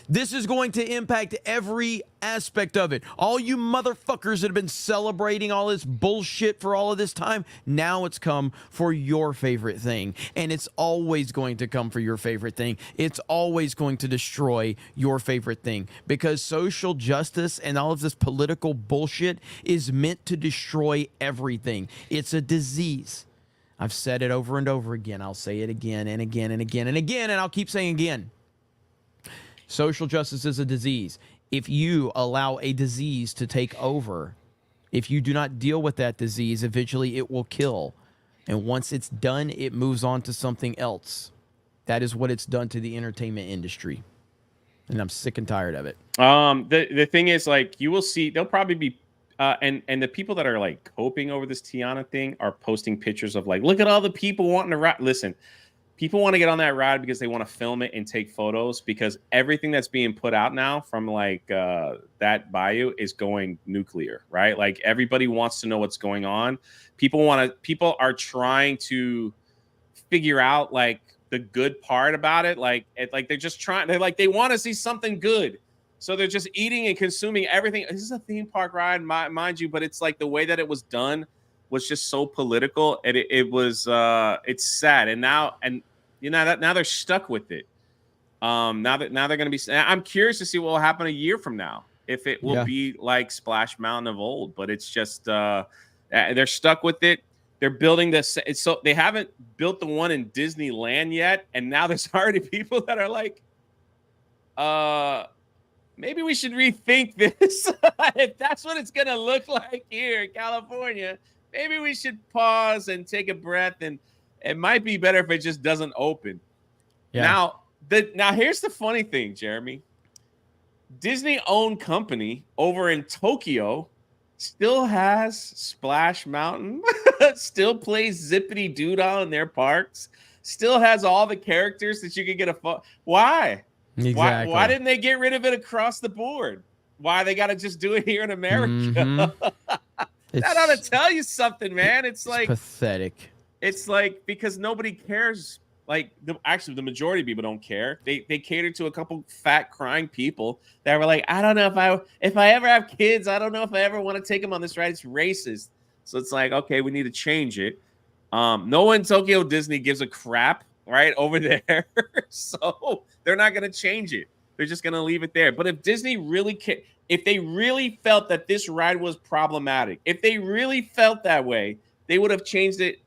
This is going to impact every aspect of it. All you motherfuckers that have been celebrating all this bullshit for all of this time, now it's come for your favorite thing. And it's always going to come for your favorite thing. It's always going to destroy your favorite thing. Because social justice and all of this political bullshit is meant to destroy everything. It's a disease. I've said it over and over again. I'll say it again and again and again and again, and I'll keep saying again. Social justice is a disease. If you allow a disease to take over, if you do not deal with that disease, eventually it will kill. And once it's done, it moves on to something else. That is what it's done to the entertainment industry. And I'm sick and tired of it. The thing is, like, you will see, they'll probably be, and the people that are like coping over this Tiana thing are posting pictures of like, look at all the people wanting to ride. Listen, people want to get on that ride because they want to film it and take photos, because everything that's being put out now from like that bayou is going nuclear, right? Like everybody wants to know what's going on. People are trying to figure out like the good part about it. Like they're just trying, they want to see something good. So they're just eating and consuming everything. This is a theme park ride, mind you, but it's like the way that it was done was just so political. And it was it's sad. And now they're stuck with it. Now they're going to be. I'm curious to see what will happen a year from now, if it will be like Splash Mountain of old. But it's just they're stuck with it. They're building this. So they haven't built the one in Disneyland yet, and now there's already people that are like, maybe we should rethink this. If that's what it's going to look like here in California, maybe we should pause and take a breath, and it might be better if it just doesn't open. Yeah. Now here's the funny thing, Jeremy. Disney-owned company over in Tokyo still has Splash Mountain, still plays Zippity Doodah in their parks, still has all the characters that you can get a photo. Why? Exactly. Why didn't they get rid of it across the board? Why they got to just do it here in America? Mm-hmm. That ought to tell you something, man. It's like pathetic. It's like, because nobody cares. Like actually, the majority of people don't care. They cater to a couple fat crying people that were like, I don't know if I ever have kids, I don't know if I ever want to take them on this ride. It's racist. So it's like, okay, we need to change it. No one in Tokyo Disney gives a crap right over there. So they're not going to change it. They're just going to leave it there. But if Disney really if they really felt that this ride was problematic, if they really felt that way, they would have changed it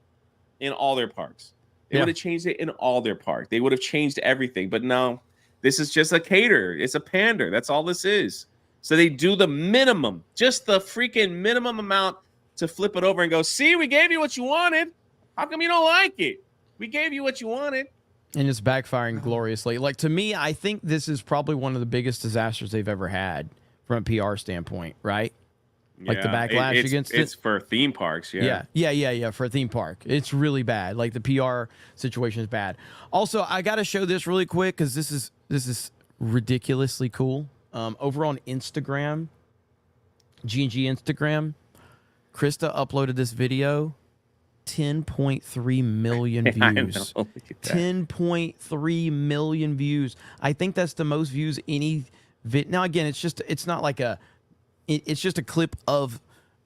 in all their parks. They would have changed it in all their parks. They would have changed everything. But no, this is just a cater. It's a pander. That's all this is. So they do the minimum, just the freaking minimum amount to flip it over and go, see, we gave you what you wanted. How come you don't like it? We gave you what you wanted. And it's backfiring gloriously. Like, to me, I think this is probably one of the biggest disasters they've ever had from a PR standpoint, right? Like the backlash against it. It's for theme parks, yeah. Yeah, for a theme park. It's really bad. Like the PR situation is bad. Also, I got to show this really quick because this is ridiculously cool. Over on Instagram, G&G Instagram, Krista uploaded this video. 10.3 million views. 10.3 million views. I think that's the most views any now again, it's just a clip of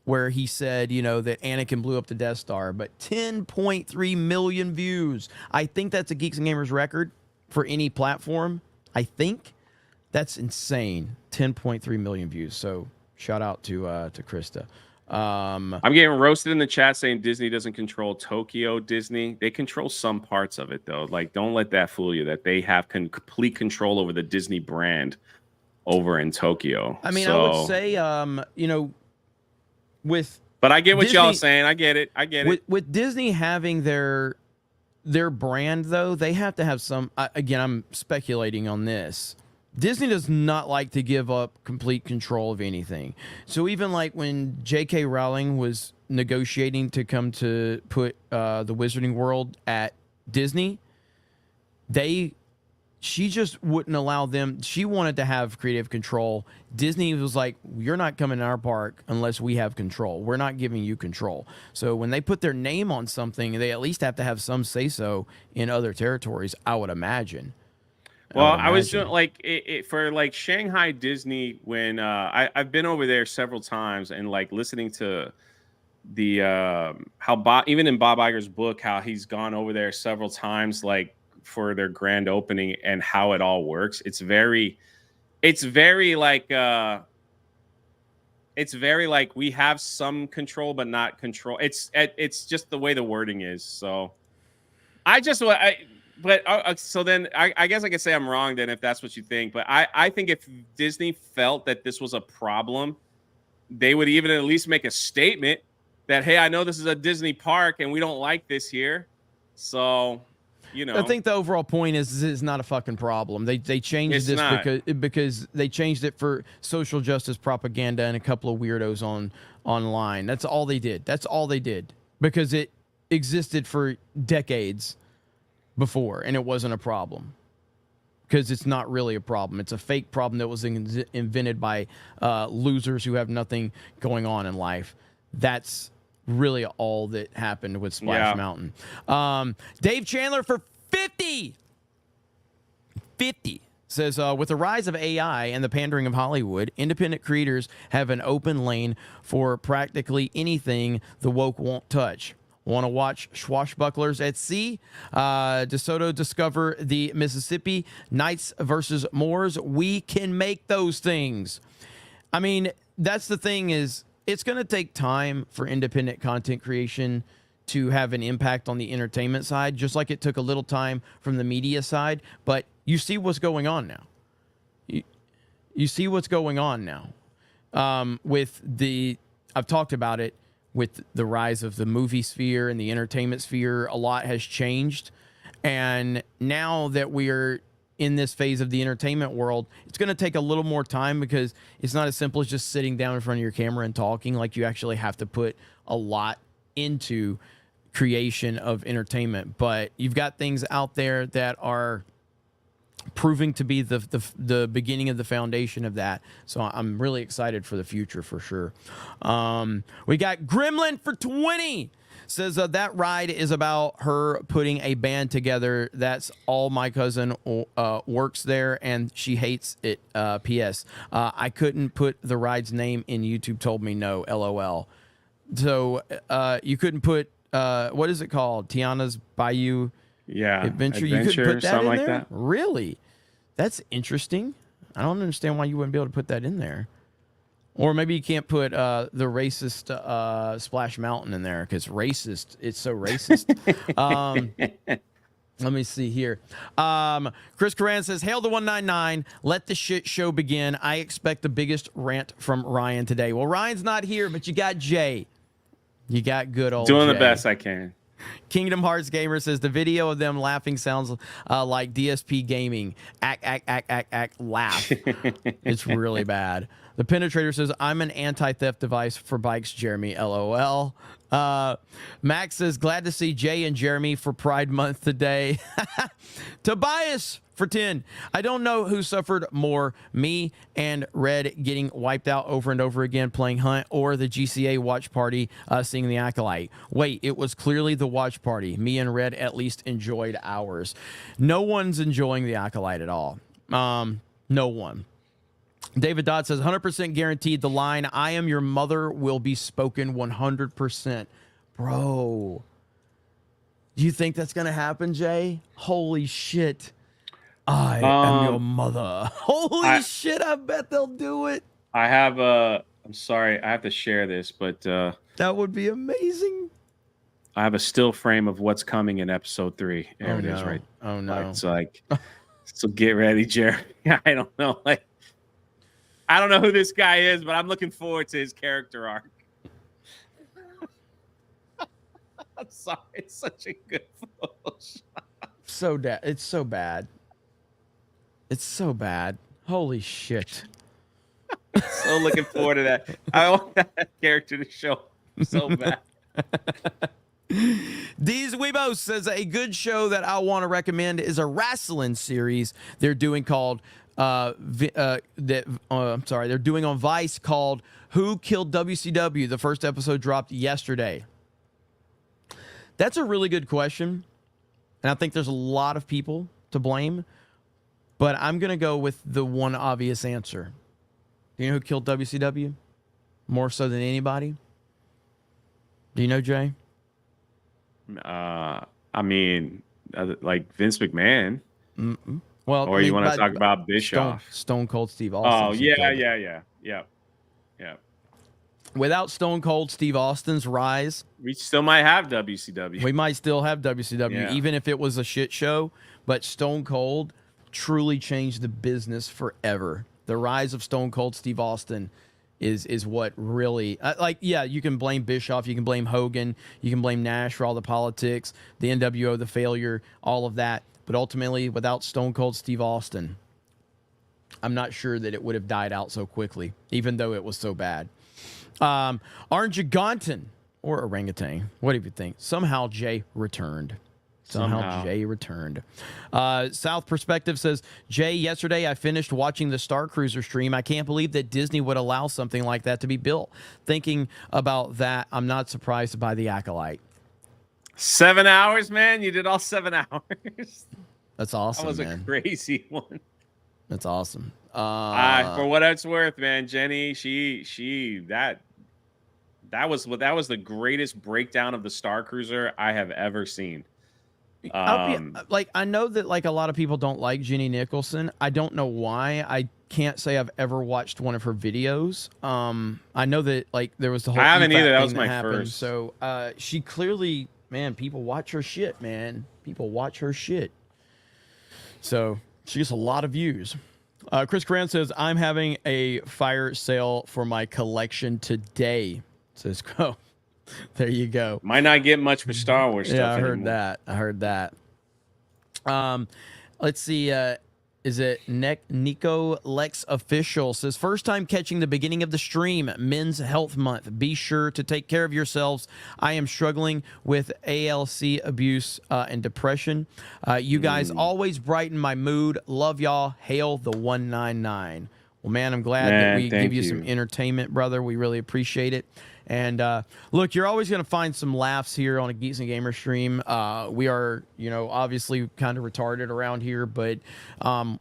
where he said, that Anakin blew up the Death Star, but 10.3 million views. I think that's a Geeks and Gamers record for any platform. I think that's insane. 10.3 million views. So shout out to Krista. I'm getting roasted in the chat saying Disney doesn't control Tokyo Disney. They control some parts of it though. Like, don't let that fool you that they have complete control over the Disney brand over in Tokyo. I mean, so, I would say, with but I get what y'all Disney- saying. I get it. I get it. with Disney having their brand, though, they have to have some. Again, I'm speculating on this. Disney does not like to give up complete control of anything. So even like when J.K. Rowling was negotiating to come to put the Wizarding World at Disney, she just wouldn't allow them. She wanted to have creative control. Disney was like, you're not coming to our park unless we have control. We're not giving you control. So when they put their name on something, they at least have to have some say-so in other territories, I would imagine. Well, I was doing like for like Shanghai Disney when I've been over there several times and like listening to the how even in Bob Iger's book, how he's gone over there several times, like for their grand opening and how it all works. It's very like we have some control, but not control. It's just the way the wording is. So so then I guess I could say I'm wrong then if that's what you think. But I think if Disney felt that this was a problem, they would even at least make a statement that, hey, I know this is a Disney park and we don't like this here. So, I think the overall point is it's not a fucking problem. They changed this because they changed it for social justice propaganda and a couple of weirdos online. That's all they did. That's all they did because it existed for decades before, and it wasn't a problem because it's not really a problem. It's a fake problem that was invented by losers who have nothing going on in life. That's really all that happened with Splash Mountain. Dave Chandler for 50 says, with the rise of AI and the pandering of Hollywood, independent creators have an open lane for practically anything the woke won't touch. Want to watch swashbucklers at sea? DeSoto discover the Mississippi, Knights versus Moors. We can make those things. I mean, that's the thing is it's going to take time for independent content creation to have an impact on the entertainment side, just like it took a little time from the media side. But you see what's going on now. You see what's going on now I've talked about it, with the rise of the movie sphere and the entertainment sphere. A lot has changed. And now that we're in this phase of the entertainment world, it's going to take a little more time because it's not as simple as just sitting down in front of your camera and talking. Like, you actually have to put a lot into creation of entertainment. But you've got things out there that are proving to be the beginning of the foundation of that. So I'm really excited for the future for sure. We got Gremlin for 20. Says that ride is about her putting a band together. That's all. My cousin works there and she hates it. P.S. I couldn't put the ride's name in. YouTube told me no. LOL. So you couldn't put what is it called? Tiana's Bayou Adventure. You couldn't put that in there? That. Really? That's interesting. I don't understand why you wouldn't be able to put that in there. Or maybe you can't put the racist Splash Mountain in there because racist. It's so racist. Let me see here. Chris Coran says, "Hail the 199. Let the shit show begin. I expect the biggest rant from Ryan today." Well, Ryan's not here, but you got Jay. You got good old doing Jay. The best I can. Kingdom Hearts Gamer says the video of them laughing sounds like DSP Gaming. Act, laugh. It's really bad. The Penetrator says, "I'm an anti-theft device for bikes, Jeremy, LOL." Max says, "Glad to see Jay and Jeremy for Pride Month today." Tobias for 10. "I don't know who suffered more, me and Red getting wiped out over and over again playing Hunt, or the GCA watch party seeing the Acolyte. Wait, it was clearly the watch party. Me and Red at least enjoyed ours." No one's enjoying the Acolyte at all. No one. David Dodd says, 100% guaranteed the line, "I am your mother," will be spoken 100%. Bro, do you think that's going to happen, Jay? Holy shit. I am your mother. Holy shit, I bet they'll do it. I'm sorry, I have to share this, but that would be amazing. I have a still frame of what's coming in episode 3. There it is, right? Oh no. It's like, so get ready, Jeremy. I don't know. Like, I don't know who this guy is, but I'm looking forward to his character arc. I'm sorry, it's such a good Photoshop. It's so bad. It's so bad. Holy shit. So looking forward to that. I want that character to show up so bad. These Weebos says a good show that I want to recommend is a wrestling series they're doing called they're doing on Vice called Who Killed WCW. The first episode dropped yesterday. That's a really good question, and I think there's a lot of people to blame, but I'm going to go with the one obvious answer. Do you know who killed WCW? More so than anybody? Do you know, Jay? I mean, like Vince McMahon. Mm-mm. Well, Or you want to talk about Bischoff? Stone Cold Steve Austin. Oh, yeah. Without Stone Cold Steve Austin's rise, We still might have WCW. we might still have WCW, Yeah. even if it was a shit show. But Stone Cold truly changed the business forever. The rise of Stone Cold Steve Austin is what really you can blame Bischoff, you can blame Hogan, you can blame Nash for all the politics, the NWO, the failure, all of that. But ultimately, without Stone Cold Steve Austin, I'm not sure that it would have died out so quickly, even though it was so bad. Orangutan or orangutan, what do you think? Somehow Jay returned. Somehow Jay returned. South Perspective says, Jay, yesterday I finished watching the Star Cruiser stream. I can't believe that Disney would allow something like that to be built. Thinking about that, I'm not surprised by the Acolyte. 7 hours, man. You did all 7 hours. That's awesome, That was man. a crazy one. That's awesome. For what it's worth, man, Jenny, that was the greatest breakdown of the Star Cruiser I have ever seen. I know that like a lot of people don't like Jenny Nicholson. I don't know why. I can't say I've ever watched one of her videos. I know that like there was the whole I haven't EFAT either. That thing was my happened. first. So she clearly, man, people watch her shit, man. People watch her shit. So she gets a lot of views. Chris Cran says, I'm having a fire sale for my collection today. Says, go. There you go. Might not get much for Star Wars stuff. Yeah, I heard anymore. that. I heard that. Let's see. Is it Nico Lex Official says, first time catching the beginning of the stream, Men's Health Month. Be sure to take care of yourselves. I am struggling with ALC abuse and depression. You guys always brighten my mood. Love y'all. Hail the 199. Well, man, I'm glad that we give you some entertainment, brother. We really appreciate it. And look, you're always going to find some laughs here on a Geeks and Gamers stream. We are, obviously kind of retarded around here, but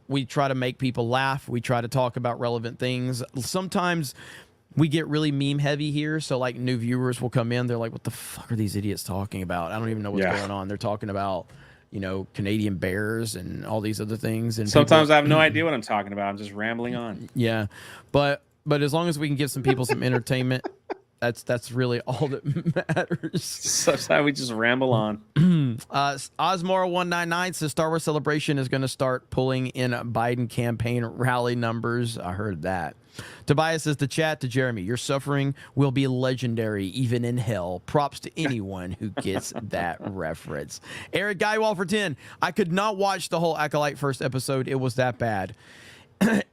we try to make people laugh. We try to talk about relevant things. Sometimes we get really meme heavy here. So like new viewers will come in. They're like, what the fuck are these idiots talking about? I don't even know what's going on. They're talking about, Canadian bears and all these other things. And sometimes I have no idea what I'm talking about. I'm just rambling on. Yeah. But as long as we can give some people some entertainment, that's really all that matters. Sometimes we just ramble on. Osmore199 says Star Wars Celebration is going to start pulling in Biden campaign rally numbers. I heard that. Tobias says the chat to Jeremy, your suffering will be legendary even in hell. Props to anyone who gets that reference. Eric Guywall for 10. I could not watch the whole Acolyte first episode. It was that bad.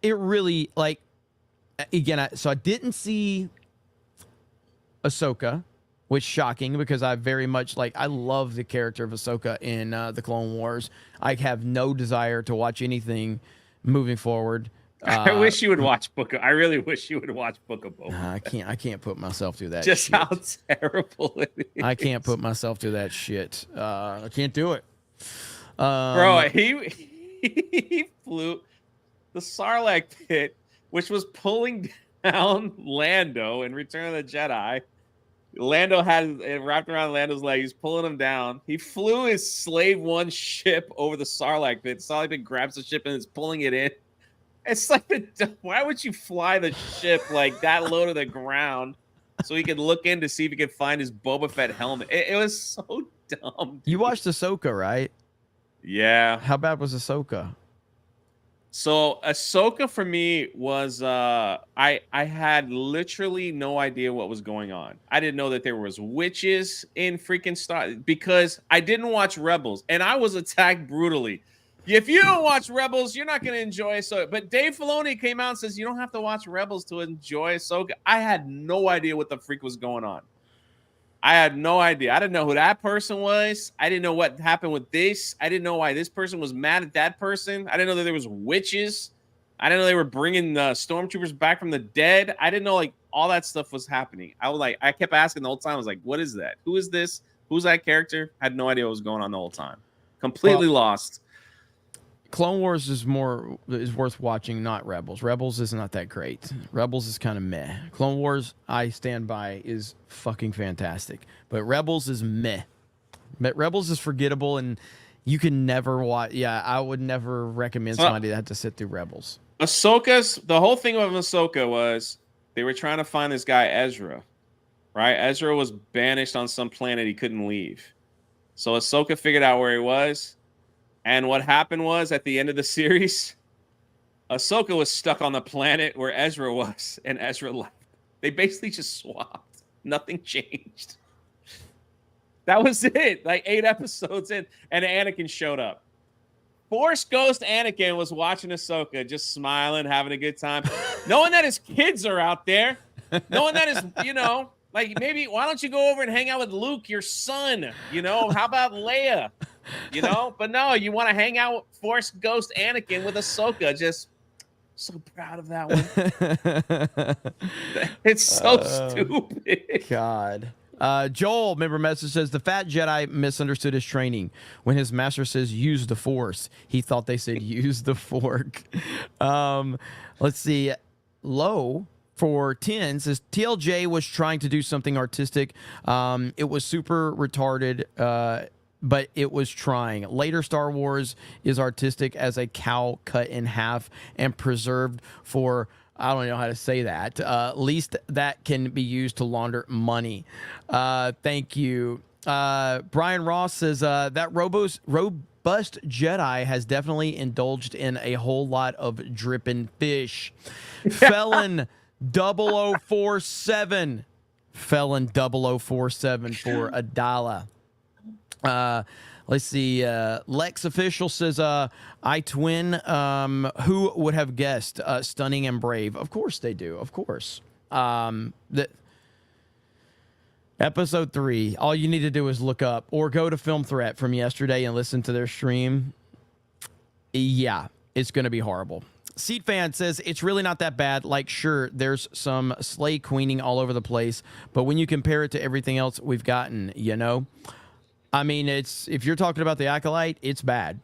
It really, again, so I didn't see Ahsoka, which shocking because I very much I love the character of Ahsoka in the Clone Wars. I have no desire to watch anything moving forward. I wish you would watch Book of. I really wish you would watch Book of Boba. I can't put myself through that. Just shit. how terrible it is. I can't put myself through that shit. I can't do it. Bro, he flew the Sarlacc pit, which was pulling down Lando in Return of the Jedi. Lando had it wrapped around Lando's leg. He's pulling him down. He flew his Slave One ship over the Sarlacc pit. Sarlacc pit grabs the ship and is pulling it in. It's like, why would you fly the ship like that low to the ground so he could look in to see if he could find his Boba Fett helmet? It was so dumb. You watched Ahsoka, right? Yeah. How bad was Ahsoka? So Ahsoka for me was I had literally no idea what was going on. I didn't know that there was witches in freaking Star because I didn't watch Rebels and I was attacked brutally. If you don't watch Rebels, you're not going to enjoy Ahsoka. But Dave Filoni came out and says you don't have to watch Rebels to enjoy Ahsoka. I had no idea what the freak was going on. I had no idea. I didn't know who that person was. I didn't know what happened with this. I didn't know why this person was mad at that person. I didn't know that there was witches. I didn't know they were bringing the stormtroopers back from the dead. I didn't know like all that stuff was happening. I kept asking the whole time. I was like, what is that? Who is this? Who's that character? I had no idea what was going on the whole time. Completely lost. Clone Wars is worth watching, not Rebels. Rebels is not that great. Rebels is kind of meh. Clone Wars, I stand by, is fucking fantastic. But Rebels is meh. But Rebels is forgettable, and you can never watch. Yeah, I would never recommend somebody that had to sit through Rebels. The whole thing of Ahsoka was they were trying to find this guy Ezra, right? Ezra was banished on some planet he couldn't leave. So Ahsoka figured out where he was. And what happened was, at the end of the series, Ahsoka was stuck on the planet where Ezra was, and Ezra left. They basically just swapped. Nothing changed. That was it. Like 8 episodes in, and Anakin showed up. Force Ghost Anakin was watching Ahsoka, just smiling, having a good time, knowing that his kids are out there, knowing that his, like maybe why don't you go over and hang out with Luke, your son? How about Leia? But no, you want to hang out with Force Ghost Anakin with Ahsoka. Just so proud of that one. It's so stupid. God. Joel, member message says the fat Jedi misunderstood his training. When his master says use the Force, he thought they said use the fork. Let's see. Low for 10 says TLJ was trying to do something artistic. It was super retarded. But it was trying. Later Star Wars is artistic as a cow cut in half and preserved for, I don't know how to say that, least that can be used to launder money. Thank you. Brian Ross says that robust Jedi has definitely indulged in a whole lot of dripping fish. Felon 0047. Felon 0047 for $1. Let's see. Lex Official says, I twin. Who would have guessed? Stunning and brave. Of course they do. Of course. Episode 3. All you need to do is look up or go to Film Threat from yesterday and listen to their stream. Yeah, it's going to be horrible. Seed Fan says it's really not that bad. Like, sure, there's some slay queening all over the place, but when you compare it to everything else we've gotten, I mean, if you're talking about the Acolyte, it's bad.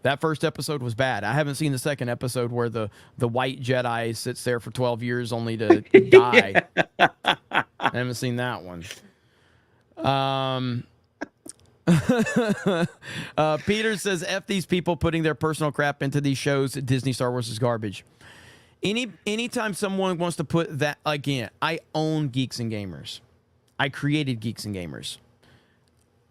That first episode was bad. I haven't seen the second episode where the white Jedi sits there for 12 years only to die. I haven't seen that one. Peter says, F these people putting their personal crap into these shows. Disney Star Wars is garbage. Anytime someone wants to put that, again, I own Geeks and Gamers. I created Geeks and Gamers.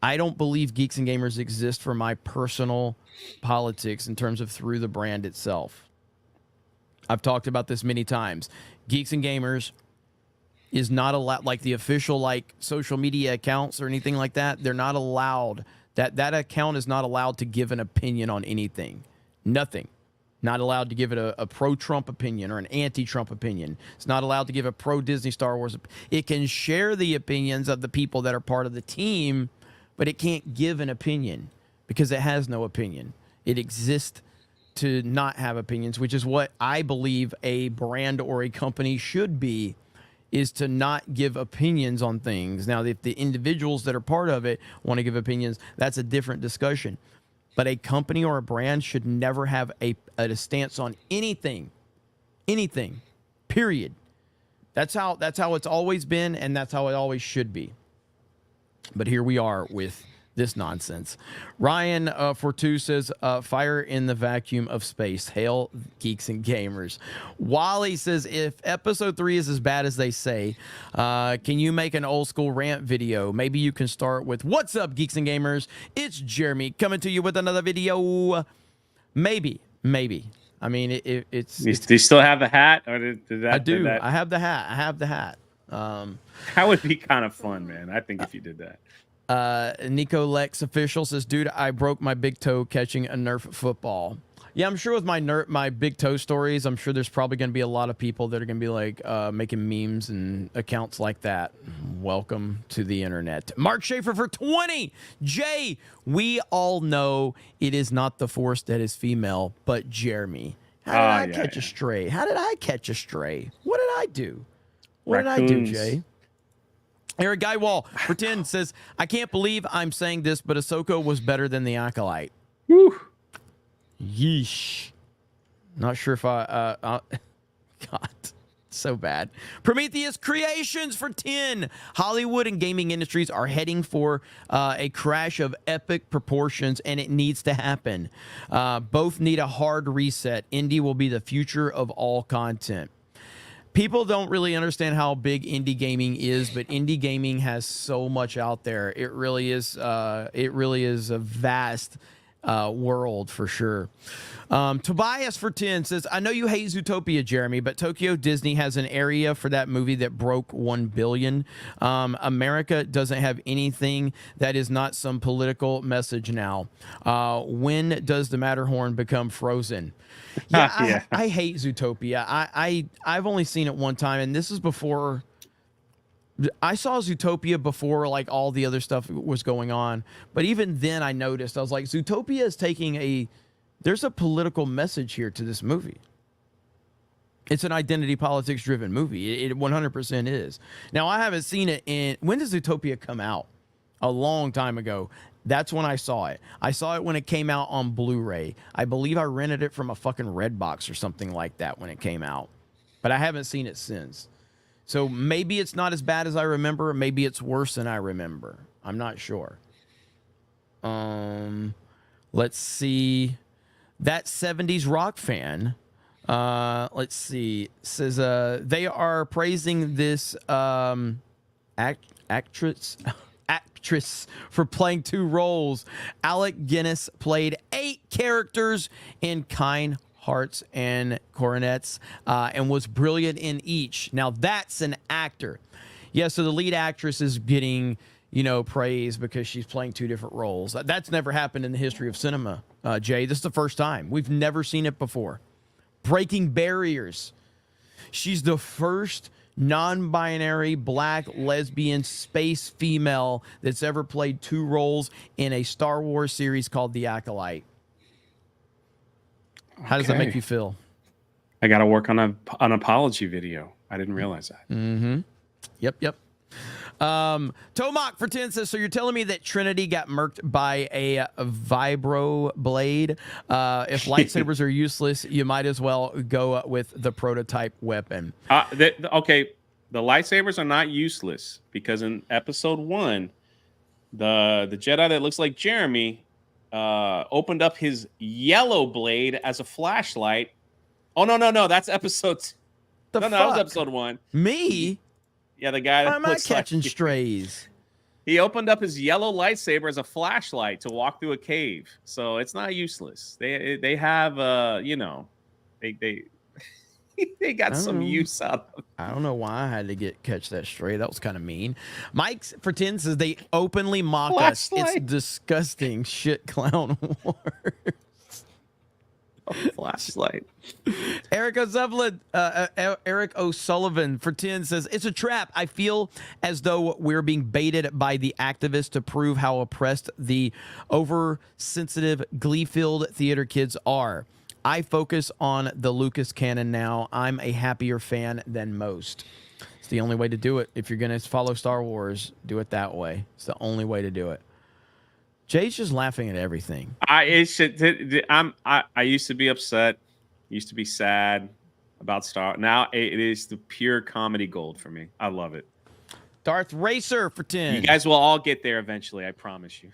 I don't believe Geeks and Gamers exist for my personal politics in terms of through the brand itself. I've talked about this many times. Geeks and Gamers is not allowed, like the official social media accounts or anything like that. They're not allowed. That account is not allowed to give an opinion on anything. Nothing. Not allowed to give it a pro-Trump opinion or an anti-Trump opinion. It's not allowed to give a pro-Disney Star Wars. It can share the opinions of the people that are part of the team, but it can't give an opinion because it has no opinion. It exists to not have opinions, which is what I believe a brand or a company should be, is to not give opinions on things. Now, if the individuals that are part of it want to give opinions, that's a different discussion. But a company or a brand should never have a stance on anything, period. That's how it's always been, and that's how it always should be. But here we are with this nonsense. Ryan for 2 says, fire in the vacuum of space. Hail Geeks and Gamers. Wally says, if episode 3 is as bad as they say, can you make an old school rant video? Maybe you can start with, what's up, Geeks and Gamers? It's Jeremy coming to you with another video. Maybe. I mean, it's Do you still have the hat, or did that? I do. Did that, I have the hat. I have the hat. that would be kind of fun, man. I think if you did that. Nico Lex official says, dude, I broke my big toe catching a Nerf football. Yeah, I'm sure with my big toe stories, I'm sure there's probably going to be a lot of people that are going to be like making memes and accounts like that. Welcome to the internet. Mark Schaefer for 20. Jay, we all know it is not the Force that is female, but Jeremy. How did I catch a stray? How did I catch a stray? What did I do? What did I do, Jay? Eric Guywall for 10 says, I can't believe I'm saying this, but Ahsoka was better than the Acolyte. Whew. Yeesh. Not sure if God, so bad. Prometheus Creations for 10. Hollywood and gaming industries are heading for a crash of epic proportions, and it needs to happen. Both need a hard reset. Indie will be the future of all content. People don't really understand how big indie gaming is, but indie gaming has so much out there. It really is a vast world for sure. Tobias for 10 says, I know you hate Zootopia, Jeremy, but Tokyo Disney has an area for that movie that broke 1 billion. America doesn't have anything that is not some political message now. When does the Matterhorn become frozen? Yeah, I hate Zootopia. I've only seen it one time, and this is before I saw Zootopia before like all the other stuff was going on. But even then I noticed, I was like, Zootopia is taking there's a political message here to this movie. It's an identity politics driven movie. It 100% is. Now I haven't seen it when did Zootopia come out? A long time ago. That's when I saw it. I saw it when it came out on Blu-ray. I believe I rented it from a fucking Redbox or something like that when it came out. But I haven't seen it since. So maybe it's not as bad as I remember. Maybe it's worse than I remember. I'm not sure. Let's see. That 70s rock fan, let's see, says they are praising this actress for playing 2 roles. Alec Guinness played 8 characters in Kind Hearts and Coronets, and was brilliant in each. Now that's an actor. Yeah, so the lead actress is getting, praise because she's playing 2 different roles. That's never happened in the history of cinema, Jay. This is the first time. We've never seen it before. Breaking barriers. She's the first non-binary black lesbian space female that's ever played 2 roles in a Star Wars series called The Acolyte. How does that make you feel? I got to work on an apology video. I didn't realize that. Mm-hmm. Yep. Tomac for 10 says, so you're telling me that Trinity got murked by a vibro blade? If lightsabers are useless, you might as well go with the prototype weapon. Okay, the lightsabers are not useless because in episode 1, the Jedi that looks like Jeremy opened up his yellow blade as a flashlight. Oh no, that's episode. No, that was episode 1. Me? Yeah, the guy that Why am I looks catching like, strays? He opened up his yellow lightsaber as a flashlight to walk through a cave, so it's not useless. They have they got some use out of it. I don't know why I had to catch that stray. That was kind of mean. Mike for 10 says they openly mock us. It's disgusting. Shit, clown wars. Flashlight. Eric O'Sullivan for 10 says it's a trap. I feel as though we're being baited by the activists to prove how oppressed the oversensitive, glee-filled theater kids are. I focus on the Lucas canon now. I'm a happier fan than most. It's the only way to do it. If you're going to follow Star Wars, do it that way. It's the only way to do it. Jay's just laughing at everything. I used to be upset, used to be sad about Star. Now it is the pure comedy gold for me. I love it. Darth Racer for 10. You guys will all get there eventually. I promise you.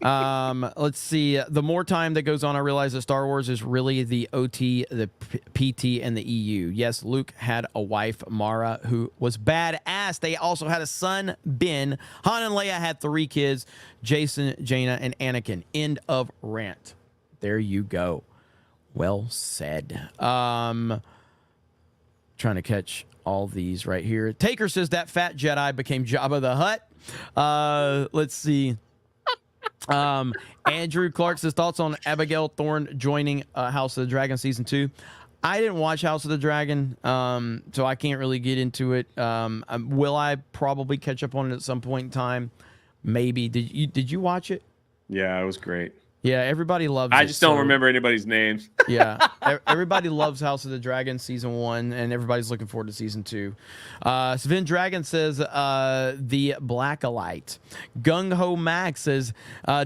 Let's see. The more time that goes on, I realize that Star Wars is really the OT, the PT, and the EU. Yes, Luke had a wife, Mara, who was badass. They also had a son, Ben. Han and Leia had 3 kids, Jason, Jaina, and Anakin. End of rant. There you go. Well said. Trying to catch all these right here. Taker says that fat Jedi became Jabba the Hutt. Let's see. Andrew Clark says thoughts on Abigail Thorne joining House of the Dragon season 2. I didn't watch House of the Dragon, so I can't really get into it. Will I probably catch up on it at some point in time? Maybe. Did you watch it? Yeah, it was great. Yeah, everybody loves it. I just don't remember anybody's names. Yeah, everybody loves House of the Dragon season 1, and everybody's looking forward to season 2. Sven Dragon says the Blackalight. Gung Ho Max says,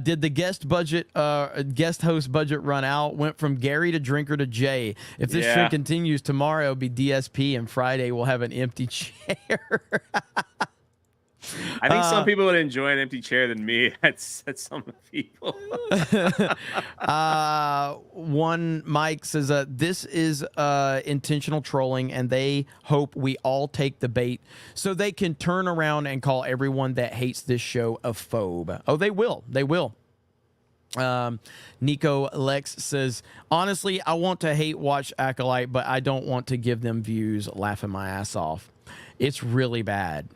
did the guest host budget run out? Went from Gary to Drinker to Jay. If this trend continues, tomorrow will be DSP, and Friday we'll have an empty chair. I think some people would enjoy an empty chair than me. That's some people. One Mike says, this is intentional trolling, and they hope we all take the bait so they can turn around and call everyone that hates this show a phobe. Oh, they will. They will. Nico Lex says, honestly, I want to hate watch Acolyte, but I don't want to give them views. Laughing my ass off. It's really bad.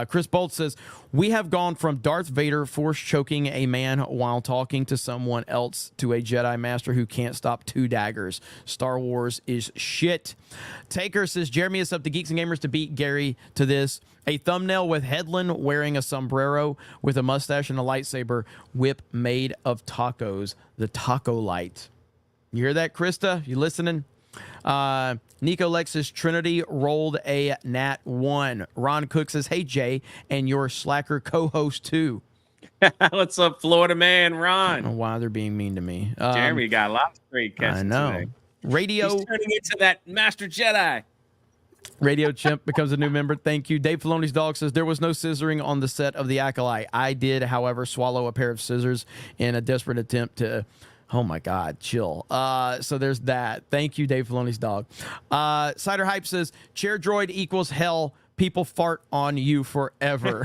Chris Bolt says, we have gone from Darth Vader force choking a man while talking to someone else to a Jedi Master who can't stop 2 daggers. Star Wars is shit. Taker says, Jeremy is up to Geeks and Gamers to beat Gary to this. A thumbnail with Headland wearing a sombrero with a mustache and a lightsaber whip made of tacos. The Taco Light. You hear that, Krista? You listening? Nico Lexus Trinity rolled a nat 1. Ron Cook says, hey, Jay, and your slacker co-host, too. What's up, Florida man, I Ron? don't know why they're being mean to me. Jeremy got a lot of great catches I know. today. Radio. He's turning into that Master Jedi. Radio Chimp becomes a new member. Thank you. Dave Filoni's dog says, there was no scissoring on the set of The Acolyte. I did, however, swallow a pair of scissors in a desperate attempt to... Oh my God, chill. So there's that. Thank you, Dave Filoni's dog. Cider Hype says, chair droid equals hell. People fart on you forever.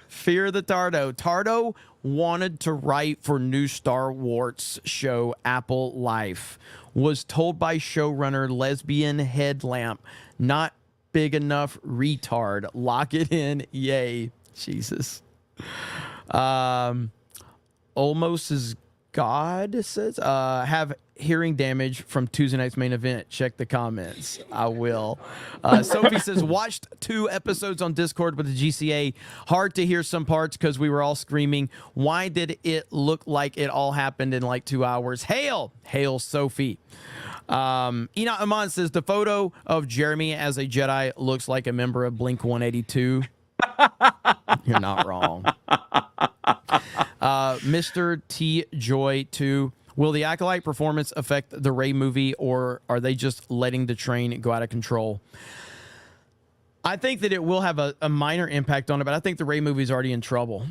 Fear the Tardo. Tardo wanted to write for new Star Wars show Apple Life. Was told by showrunner lesbian headlamp, not big enough retard. Lock it in. Yay. Jesus. Almost as God says, have hearing damage from Tuesday night's main event. Check the comments. I will. Sophie says, watched 2 episodes on Discord with the GCA. Hard to hear some parts because we were all screaming. Why did it look like it all happened in like 2 hours? Hail, Sophie. Enoch Amon says, the photo of Jeremy as a Jedi looks like a member of Blink 182. You're not wrong. Mr. T Joy 2. Will the Acolyte performance affect the Rey movie, or are they just letting the train go out of control? I think that it will have a minor impact on it, but I think the Rey movie is already in trouble,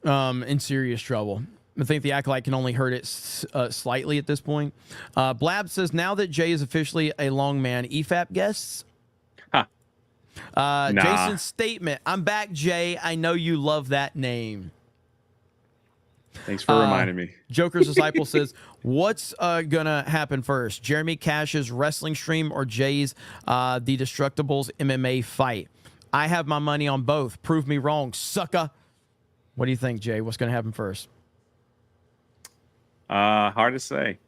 in serious trouble. I think the Acolyte can only hurt it slightly at this point. Blab says, now that Jay is officially a long man, EFAP guests? Nah. Jason's statement, I'm back, Jay. I know you love that name. Thanks for reminding me. Joker's Disciple says, what's gonna happen first? Jeremy Cash's wrestling stream or Jay's The Destructibles MMA fight? I have my money on both. Prove me wrong, sucker. What do you think, Jay? What's gonna happen first? Hard to say.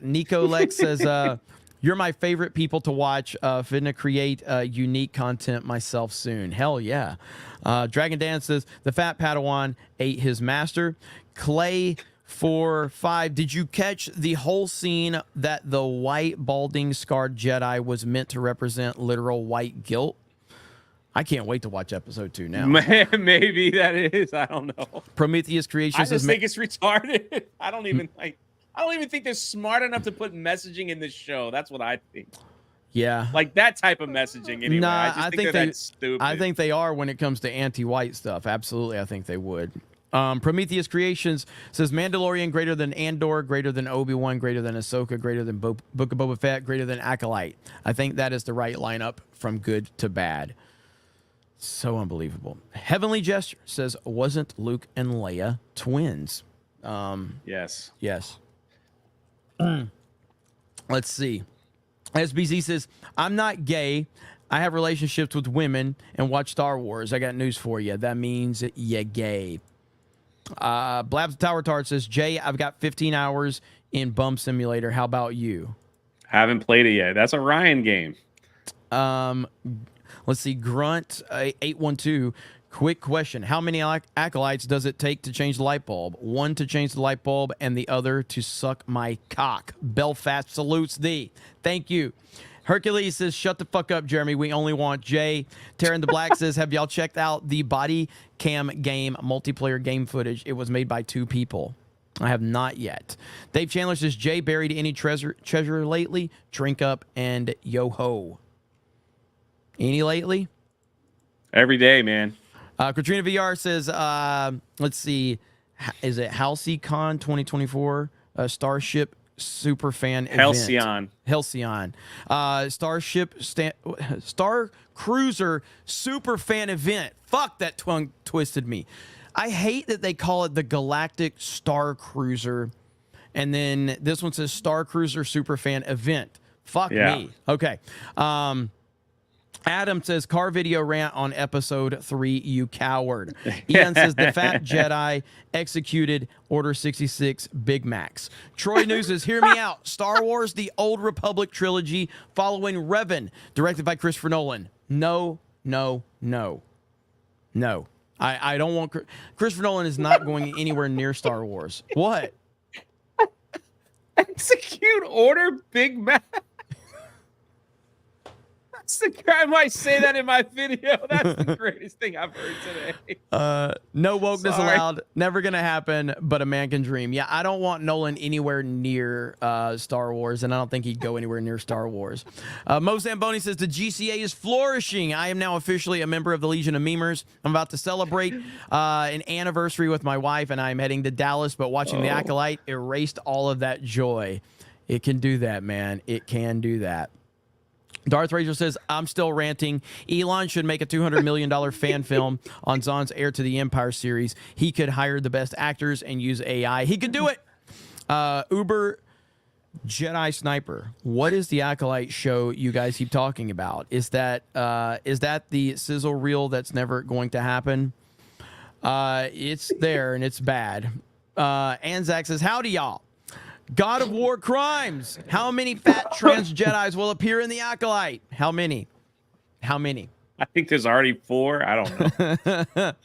Nico Lex says, you're my favorite people to watch. Finna create unique content myself soon. Hell yeah. Dragon Dan says, the fat Padawan ate his master. Clay 45. Did you catch the whole scene that the white balding scarred Jedi was meant to represent literal white guilt? I can't wait to watch episode 2 now. Maybe that is. I don't know. Prometheus Creation I says, just think it's retarded. I don't even think they're smart enough to put messaging in this show. That's what I think. yeah. Like that type of messaging anyway. Nah, I think that's stupid. I think they are when it comes to anti-white stuff. Absolutely, I think they would. Prometheus Creations says Mandalorian greater than Andor, greater than Obi-Wan, greater than Ahsoka, greater than Book of Boba Fett, greater than Acolyte. I think that is the right lineup from good to bad. So unbelievable. Heavenly Gesture says, wasn't Luke and Leia twins? Yes. Yes. Let's see. SBZ says, I'm not gay. I have relationships with women and watch Star Wars. I got news for you. That means you're gay. Blabs Tower Tart says, Jay, I've got 15 hours in Bum Simulator. How about you? Haven't played it yet. That's a Ryan game. Let's see. Grunt 812. Quick question. How many acolytes does it take to change the light bulb? One to change the light bulb and the other to suck my cock. Belfast salutes thee. Thank you. Hercules says, shut the fuck up, Jeremy. We only want Jay. Taryn the Black says, have y'all checked out the body cam game multiplayer game footage? It was made by 2 people. I have not yet. Dave Chandler says, Jay buried any treasure lately? Drink up and yo ho. Any lately? Every day, man. Katrina VR says, let's see, is it HalcyCon 2024? Starship Superfan event. Halcyon. Star Cruiser Superfan event. Fuck, that tongue twisted me. I hate that they call it the Galactic Star Cruiser. And then this one says Star Cruiser Superfan event. Fuck me. Okay. Adam says, car video rant on episode 3, you coward. Ian says, the fat Jedi executed Order 66 Big Macs. Troy News says, hear me out. Star Wars, the Old Republic trilogy following Revan, directed by Christopher Nolan. No. I don't want... Christopher Nolan is not going anywhere near Star Wars. What? Execute Order Big Mac. I might say that in my video. That's the greatest thing I've heard today. No wokeness allowed. Never gonna happen, but a man can dream. Yeah, I don't want Nolan anywhere near Star Wars, and I don't think he'd go anywhere near Star Wars. Mo Zamboni says the GCA is flourishing. I am now officially a member of the Legion of Memers. I'm about to celebrate an anniversary with my wife, and I'm heading to Dallas, but watching the Acolyte erased all of that joy. It can do that, man. It can do that. Darth Razor says, I'm still ranting. Elon should make a $200 million fan film on Zahn's Heir to the Empire series. He could hire the best actors and use AI. He could do it. Uber Jedi Sniper. What is the Acolyte show you guys keep talking about? Is that the sizzle reel that's never going to happen? It's there and it's bad. Anzac says, howdy y'all. God of War crimes. How many fat trans Jedis will appear in the Acolyte? How many? I think there's already 4. I don't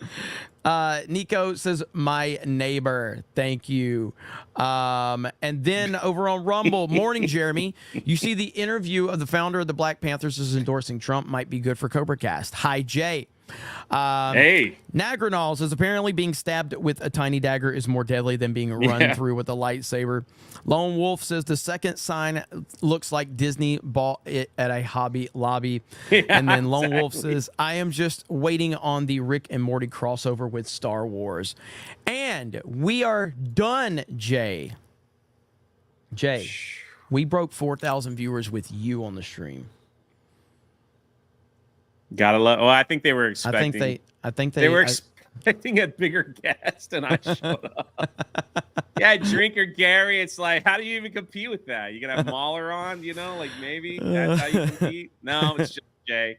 know. Nico says, my neighbor. Thank you. And then over on Rumble, morning, Jeremy. You see the interview of the founder of the Black Panthers is endorsing Trump. Might be good for CobraCast. Hi, Jay. Hey. Nagranol says apparently being stabbed with a tiny dagger is more deadly than being run through with a lightsaber. Lone Wolf says the second sign looks like Disney bought it at a Hobby Lobby. And then Lone Wolf says, I am just waiting on the Rick and Morty crossover with Star Wars. And we are done, Jay. We broke 4,000 viewers with you on the stream. Gotta love. Well, I think they were expecting. I think they were expecting a bigger guest, and I showed up. Yeah, Drinker Gary. It's like, how do you even compete with that? You gonna have Mahler on? You know, like maybe that's how you compete. No, it's just Jay.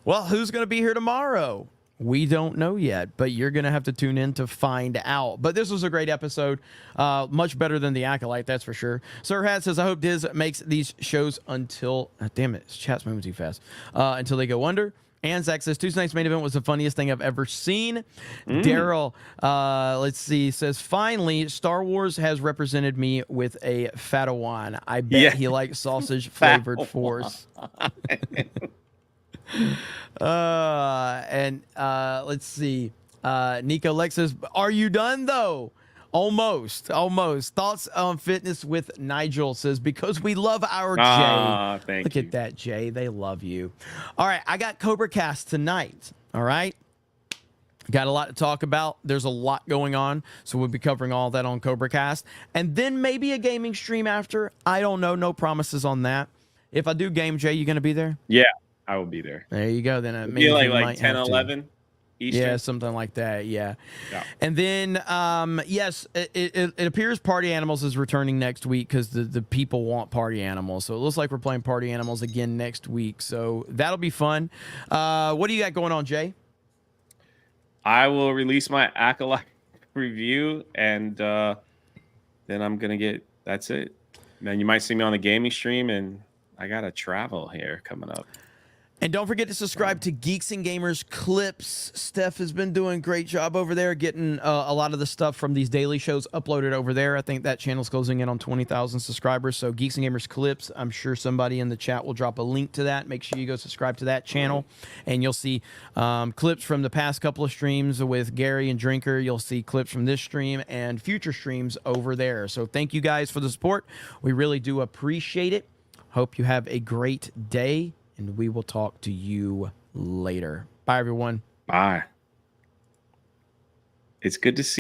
Well, who's gonna be here tomorrow? We don't know yet, but you're going to have to tune in to find out. But this was a great episode. Much better than the Acolyte, that's for sure. Sir Hat says, I hope Diz makes these shows until... damn it, chat's moving too fast. Until they go under. Anzac says, Tuesday night's main event was the funniest thing I've ever seen. Daryl, let's see, says, finally, Star Wars has represented me with a Padawan. I bet he likes sausage-flavored Force. Let's see. Nico Lex says, are you done though? Almost. Thoughts on fitness with Nigel says, because we love our Jay. Look at that, Jay. They love you. All right. I got CobraCast tonight. All right. Got a lot to talk about. There's a lot going on. So we'll be covering all that on CobraCast. And then maybe a gaming stream after. I don't know. No promises on that. If I do game, Jay, you going to be there? Yeah. I will be there. There you go. Then maybe like 10, 11. Eastern. Yeah, something like that. Yeah. Yeah. And then, yes, it appears Party Animals is returning next week because the people want Party Animals. So it looks like we're playing Party Animals again next week. So that'll be fun. What do you got going on, Jay? I will release my Acolyte review, and then I'm gonna get. That's it. Then you might see me on the gaming stream, and I got to travel here coming up. And don't forget to subscribe to Geeks and Gamers Clips. Steph has been doing a great job over there, getting a lot of the stuff from these daily shows uploaded over there. I think that channel's closing in on 20,000 subscribers. So Geeks and Gamers Clips, I'm sure somebody in the chat will drop a link to that. Make sure you go subscribe to that channel, and you'll see clips from the past couple of streams with Gary and Drinker. You'll see clips from this stream and future streams over there. So thank you guys for the support. We really do appreciate it. Hope you have a great day, and we will talk to you later. Bye, everyone. Bye. It's good to see